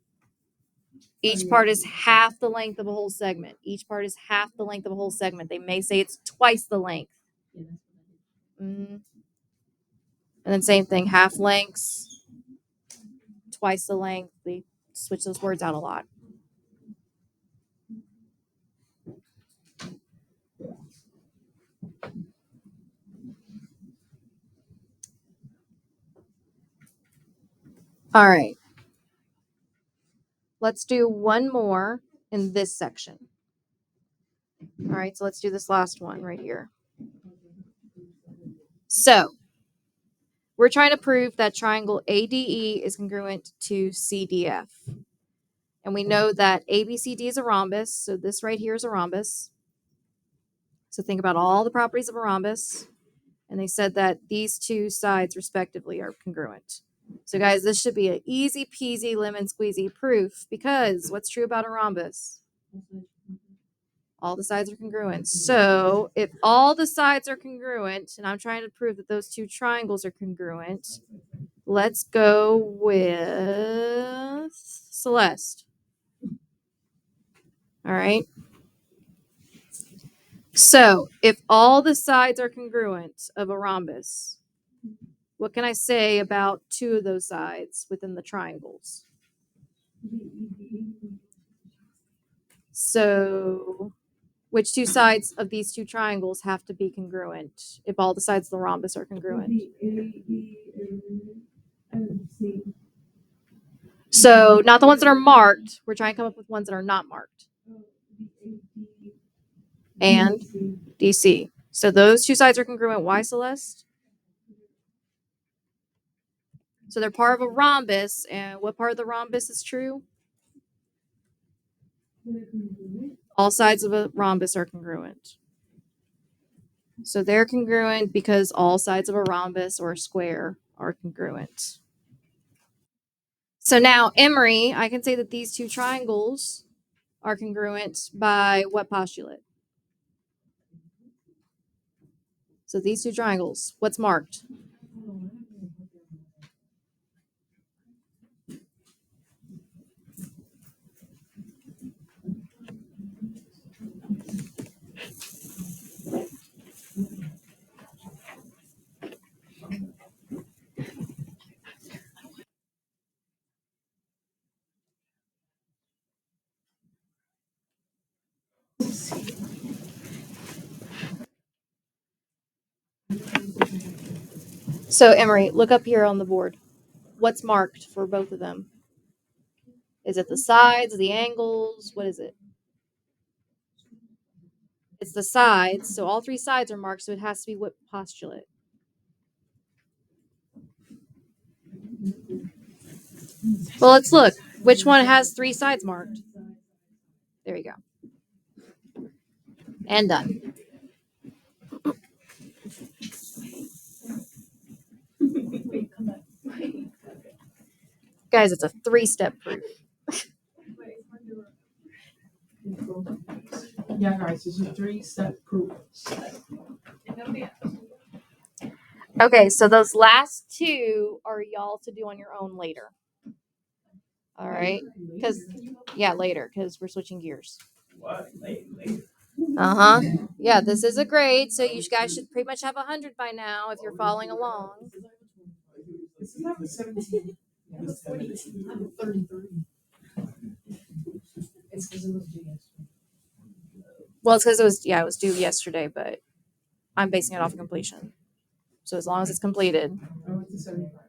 Each part is half the length of a whole segment. Each part is half the length of a whole segment. They may say it's twice the length. And then same thing, half lengths, twice the length. They switch those words out a lot. All right. Let's do one more in this section. All right, so let's do this last one right here. So we're trying to prove that triangle ADE is congruent to CDF. And we know that ABCD is a rhombus, so this right here is a rhombus. So think about all the properties of a rhombus. And they said that these two sides respectively are congruent. So guys, this should be an easy peasy lemon squeezy proof because what's true about a rhombus? All the sides are congruent. So if all the sides are congruent, and I'm trying to prove that those two triangles are congruent, let's go with Celeste. All right. So if all the sides are congruent of a rhombus, what can I say about two of those sides within the triangles? So which two sides of these two triangles have to be congruent if all the sides of the rhombus are congruent? So not the ones that are marked. We're trying to come up with ones that are not marked. and DC. So those two sides are congruent. Why, Celeste? So they're part of a rhombus. And what part of the rhombus is true? All sides of a rhombus are congruent. So they're congruent because all sides of a rhombus or a square are congruent. So now, Emery, I can say that these two triangles are congruent by what postulate? So these two triangles, what's marked? So Emery, look up here on the board. What's marked for both of them? Is it the sides, the angles? What is it? It's the sides. So all three sides are marked. So it has to be what postulate? Well, let's look. Which one has three sides marked? There you go. And done. Guys, it's a 3-step proof. Yeah, guys, it's a 3-step proof. Okay, so those last two are y'all to do on your own later. All right? Because, yeah, later, because we're switching gears. What? Later. Uh-huh. Yeah, this is a grade, so you guys should pretty much have 100 by now if you're following along. This is number 17. Yeah, it's 30. I'm 33. It's because it was due yesterday. Well, it's because it was due yesterday, but I'm basing it off completion. So as long as it's completed. I went to 75.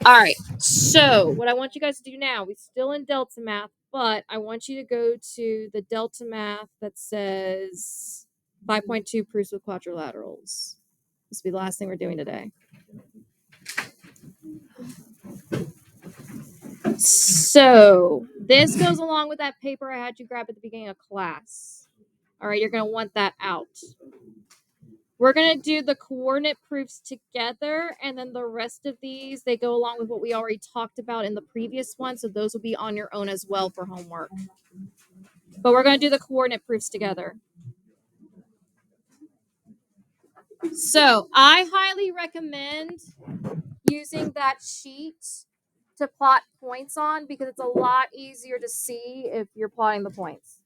All right. So what I want you guys to do now, we're still in Delta Math, but I want you to go to the Delta Math that says 5.2 proofs with quadrilaterals. This will be the last thing we're doing today. So this goes along with that paper I had you grab at the beginning of class. All right, you're going to want that out. We're going to do the coordinate proofs together, and then the rest of these, they go along with what we already talked about in the previous one, so those will be on your own as well for homework. But we're going to do the coordinate proofs together. So I highly recommend using that sheet to plot points on because it's a lot easier to see if you're plotting the points.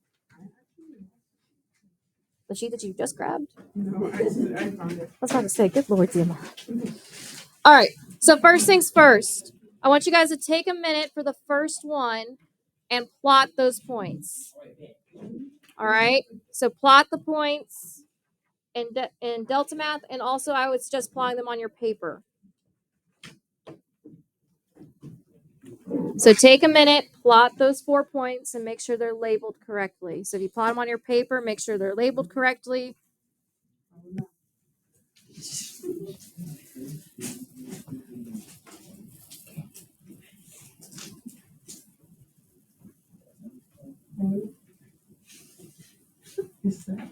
The sheet that you just grabbed? No, I found it. I was about to say, good Lord, Emma. All right, so first things first. I want you guys to take a minute for the first one and plot those points. All right, so plot the points in Delta Math, and also I would suggest plotting them on your paper. So take a minute, plot those 4 points, and make sure they're labeled correctly. So if you plot them on your paper, make sure they're labeled correctly. Is that?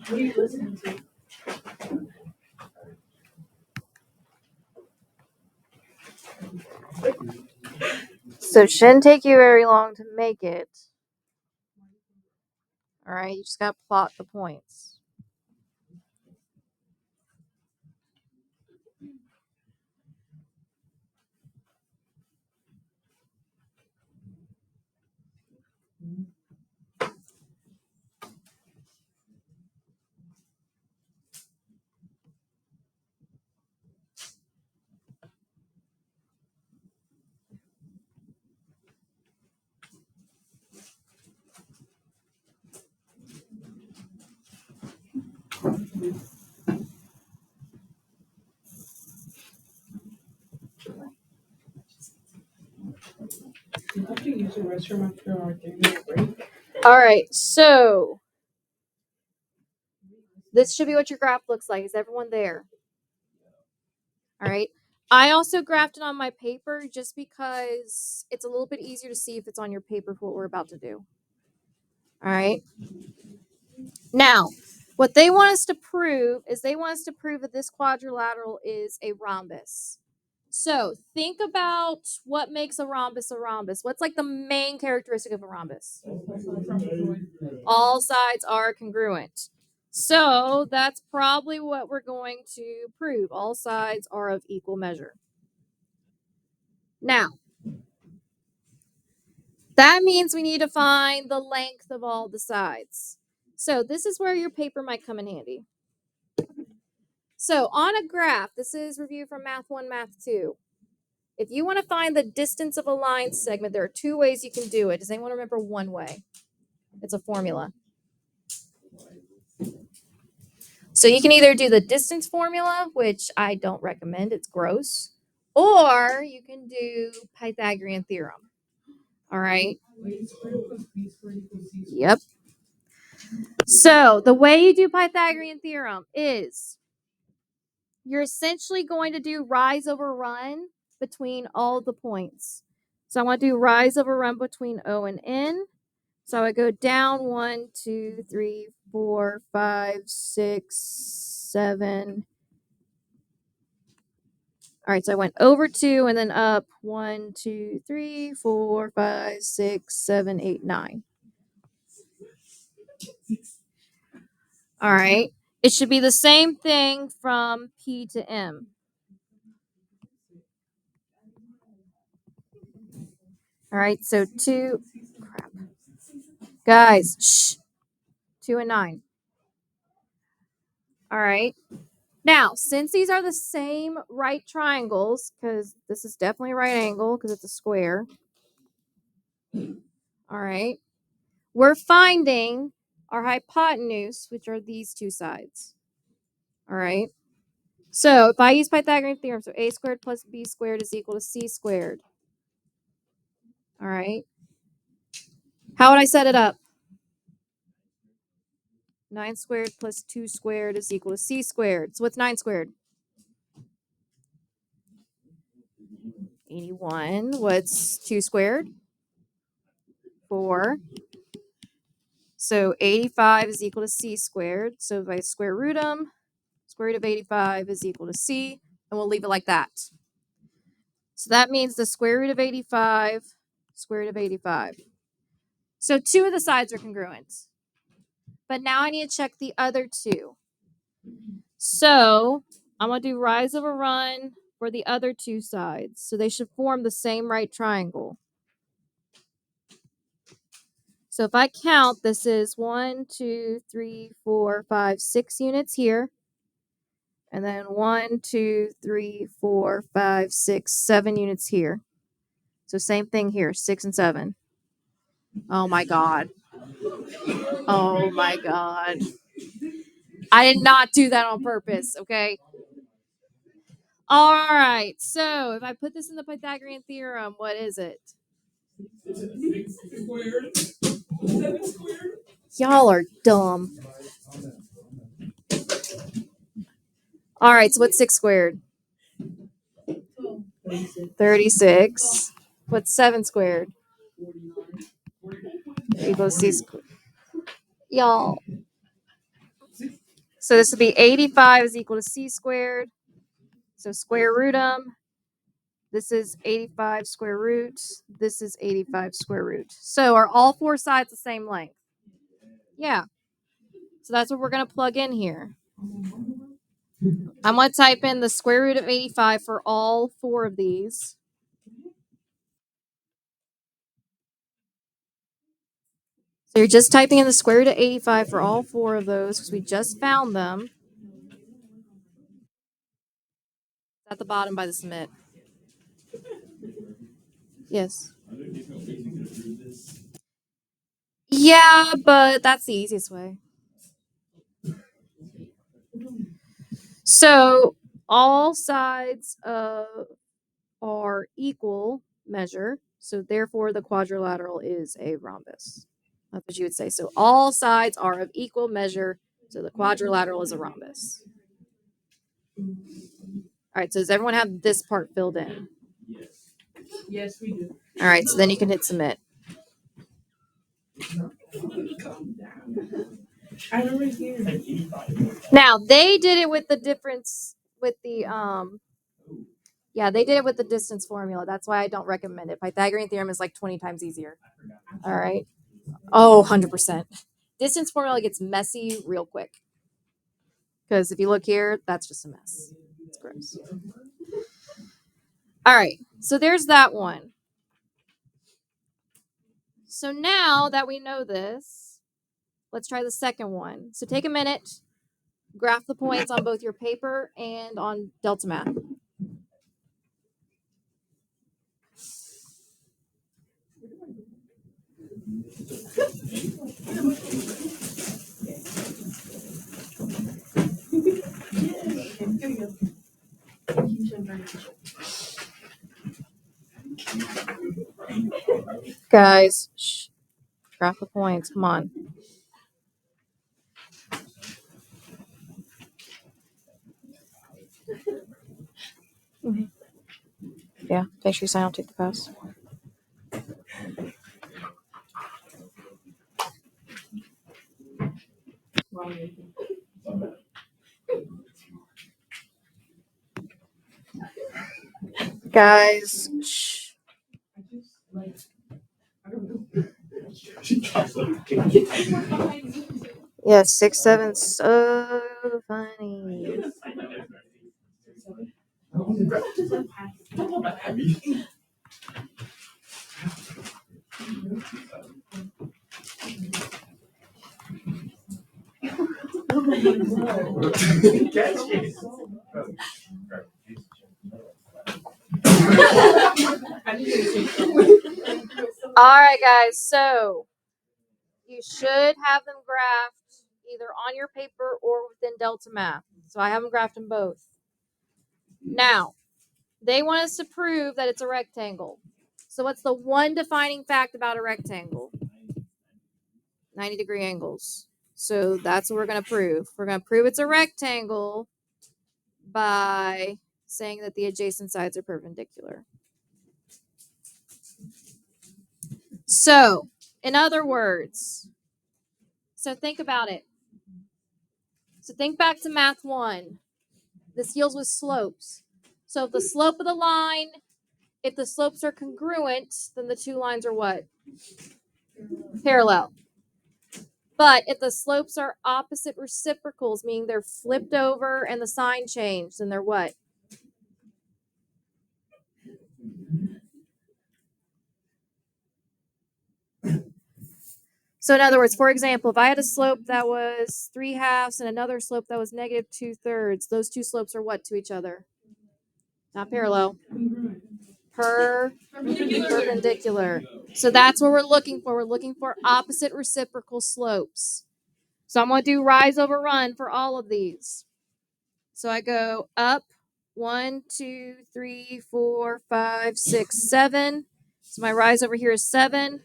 What are you listening to? So it shouldn't take you very long to make it. All right, you just got to plot the points. You have to use the restroom after our daily break. All right, so this should be what your graph looks like. Is everyone there? All right. I also graphed it on my paper just because it's a little bit easier to see if it's on your paper for what we're about to do. All right. Now, what they want us to prove is they want us to prove that this quadrilateral is a rhombus. So think about what makes a rhombus a rhombus. What's like the main characteristic of a rhombus? All sides are congruent. So that's probably what we're going to prove. All sides are of equal measure. Now, that means we need to find the length of all the sides. So this is where your paper might come in handy. So on a graph, this is review from Math 1, Math 2. If you want to find the distance of a line segment, there are two ways you can do it. Does anyone remember one way? It's a formula. So you can either do the distance formula, which I don't recommend, it's gross, or you can do Pythagorean theorem. All right. Yep. So the way you do Pythagorean theorem is you're essentially going to do rise over run between all the points. So I want to do rise over run between O and N. So I go down 1, 2, 3, 4, 5, 6, 7. All right, so I went over 2 and then up 1, 2, 3, 4, 5, 6, 7, 8, 9. All right. It should be the same thing from P to M. All right, so 2, crap. Guys, shh. 2 and 9. All right. Now, since these are the same right triangles, because this is definitely a right angle because it's a square. All right. We're finding our hypotenuse, which are these two sides. All right. So if I use Pythagorean theorem, so a squared plus b squared is equal to c squared. All right. How would I set it up? 9 squared plus 2 squared is equal to c squared. So what's 9 squared? 81. What's 2 squared? 4. So 85 is equal to c squared. So if I square root them, square root of 85 is equal to c, and we'll leave it like that. So that means the square root of 85, square root of 85. So 2 of the sides are congruent. But now I need to check the other 2. So I'm going to do rise over run for the other 2 sides. So they should form the same right triangle. So if I count, this is 1, 2, 3, 4, 5, 6 units here. And then 1, 2, 3, 4, 5, 6, 7 units here. So same thing here, 6 and 7. Oh my God. Oh my God. I did not do that on purpose, okay? All right, so if I put this in the Pythagorean theorem, what is it? Y'all are dumb. All right, so what's 6 squared? 36. What's 7 squared? Equals c squared. Y'all. So this would be 85 is equal to c squared. So square root them. This is 85 square root. This is 85 square root. So are all 4 sides the same length? Yeah. So that's what we're going to plug in here. I'm going to type in the square root of 85 for all 4 of these. So you're just typing in the square root of 85 for all 4 of those because we just found them. At the bottom by the submit. Yes. Yeah, but that's the easiest way. So all sides are equal measure. So therefore, the quadrilateral is a rhombus. That's what you would say. So all sides are of equal measure. So the quadrilateral is a rhombus. All right. So does everyone have this part filled in? Yes, we do. All right. So then you can hit submit. I remember here. Now they did it with the difference with the yeah, they did it with the distance formula. That's why I don't recommend it. Pythagorean theorem is like 20 times easier. All right. Oh, 100%. Distance formula gets messy real quick. Because if you look here, that's just a mess. It's gross. All right. So there's that one. So now that we know this, let's try the second one. So take a minute, graph the points on both your paper and on Delta Math. Guys, shh. Graph the points. Come on. Yeah, make sure you sign. I'll take the pass. Guys, shh. Yeah, 6, 7, so funny. All right, guys. So you should have them graphed either on your paper or within Delta Math. So I have them graphed in both. Now, they want us to prove that it's a rectangle. So what's the one defining fact about a rectangle? 90-degree angles. So that's what we're going to prove. We're going to prove it's a rectangle by saying that the adjacent sides are perpendicular. So, in other words, so think about it. So think back to Math 1. This deals with slopes. So if the slope of the line, if the slopes are congruent, then the two lines are what? Parallel. But if the slopes are opposite reciprocals, meaning they're flipped over and the sign changed, then they're what? So in other words, for example, if I had a slope that was 3/2 and another slope that was negative 2/3, those two slopes are what to each other? Not parallel. Perpendicular. So that's what we're looking for. We're looking for opposite reciprocal slopes. So I'm going to do rise over run for all of these. So I go up 1, 2, 3, 4, 5, 6, 7. So my rise over here is 7.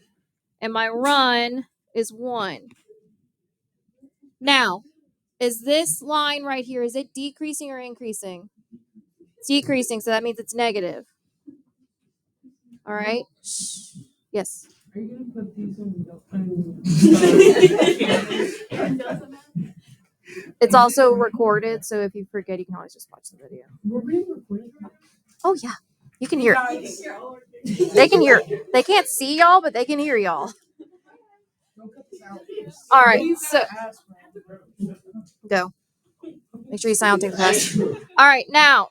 And my run is 1. Now, is this line right here, is it decreasing or increasing? It's decreasing, so that means it's negative. All right. Yes. Are you gonna put these in It's also recorded, so if you forget, you can always just watch the video. Were we recording? Oh yeah, you can hear. They can hear. They can't see y'all, but they can hear y'all. All right, so go. Make sure you sign. I'll take the pass. All right, now.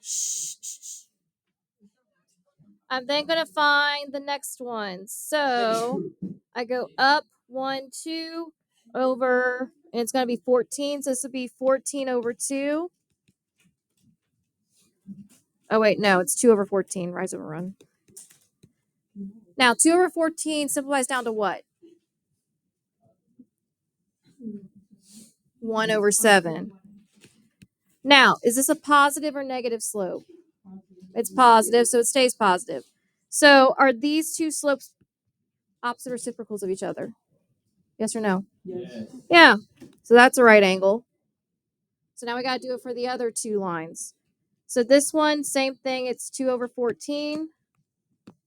I'm then gonna find the next one. So I go up 1, 2 over, and it's gonna be 14. So this would be 14 over 2. Oh wait, no, it's 2 over 14. Rise over run. Now 2 over 14 simplifies down to what? 1 over 7. Now, is this a positive or negative slope? It's positive, so it stays positive. So are these two slopes opposite reciprocals of each other? Yes or no? Yes. Yeah. So that's a right angle. So now we got to do it for the other two lines. So this one, same thing. It's 2 over 14,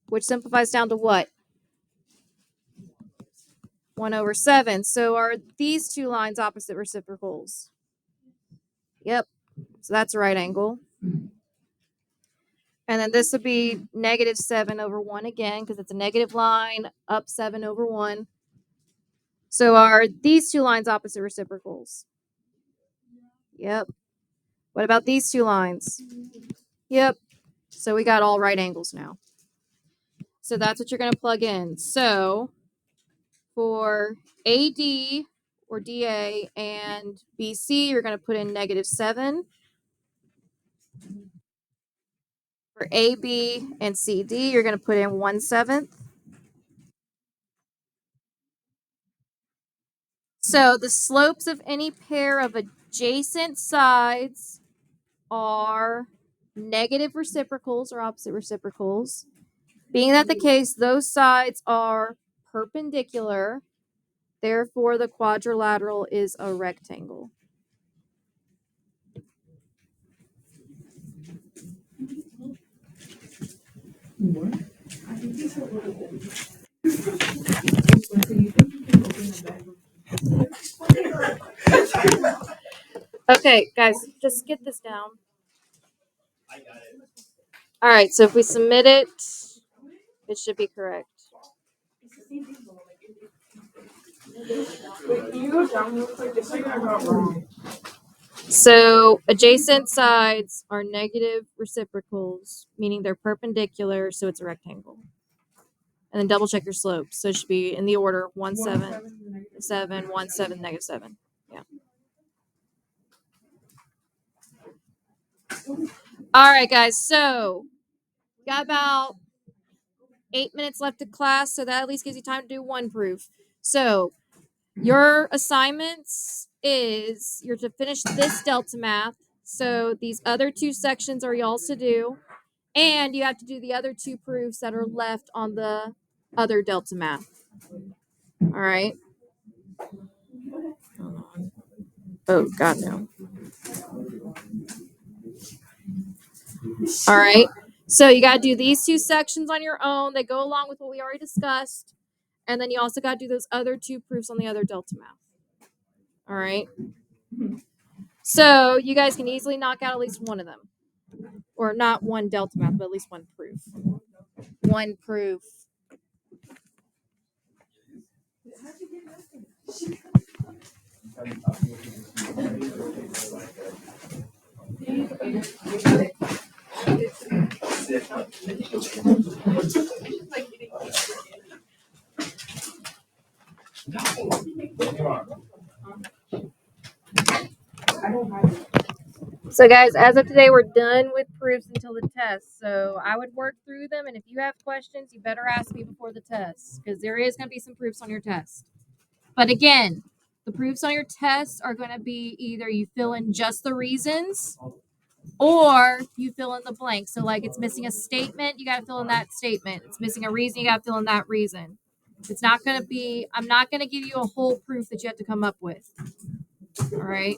which simplifies down to what? 1 over 7. So are these two lines opposite reciprocals? Yep. So that's a right angle. And then this would be negative 7 over 1 again, because it's a negative line, up 7 over 1. So are these two lines opposite reciprocals? Yep. What about these two lines? Yep. So we got all right angles now. So that's what you're going to plug in. So for AD or DA and BC, you're going to put in negative 7. For AB and CD, you're going to put in 1/7. So the slopes of any pair of adjacent sides are negative reciprocals or opposite reciprocals. Being that the case, those sides are perpendicular. Therefore, the quadrilateral is a rectangle. What? Okay, guys, just get this down. All right, so if we submit it, it should be correct. Wait, can you go down real quick? Just like I got wrong. So adjacent sides are negative reciprocals, meaning they're perpendicular, so it's a rectangle. And then double check your slopes. So it should be in the order 1, 7, 7, 1, 7, negative 7. Yeah. All right, guys. So got about 8 minutes left of class, so that at least gives you time to do one proof. So your assignments is you're to finish this delta math. So these other two sections are y'all's to do. And you have to do the other two proofs that are left on the other delta math. All right. Oh, God, no. All right. So you got to do these two sections on your own. They go along with what we already discussed. And then you also got to do those other two proofs on the other delta math. All right. So you guys can easily knock out at least one of them. Or not one delta math, but at least one proof. One proof. So guys, as of today, we're done with proofs until the test. So I would work through them, and if you have questions, you better ask me before the test, because there is going to be some proofs on your test. But again, the proofs on your test are going to be either you fill in just the reasons, or you fill in the blank. So like it's missing a statement, you got to fill in that statement. It's missing a reason, you got to fill in that reason. It's not going to be, I'm not going to give you a whole proof that you have to come up with. All right.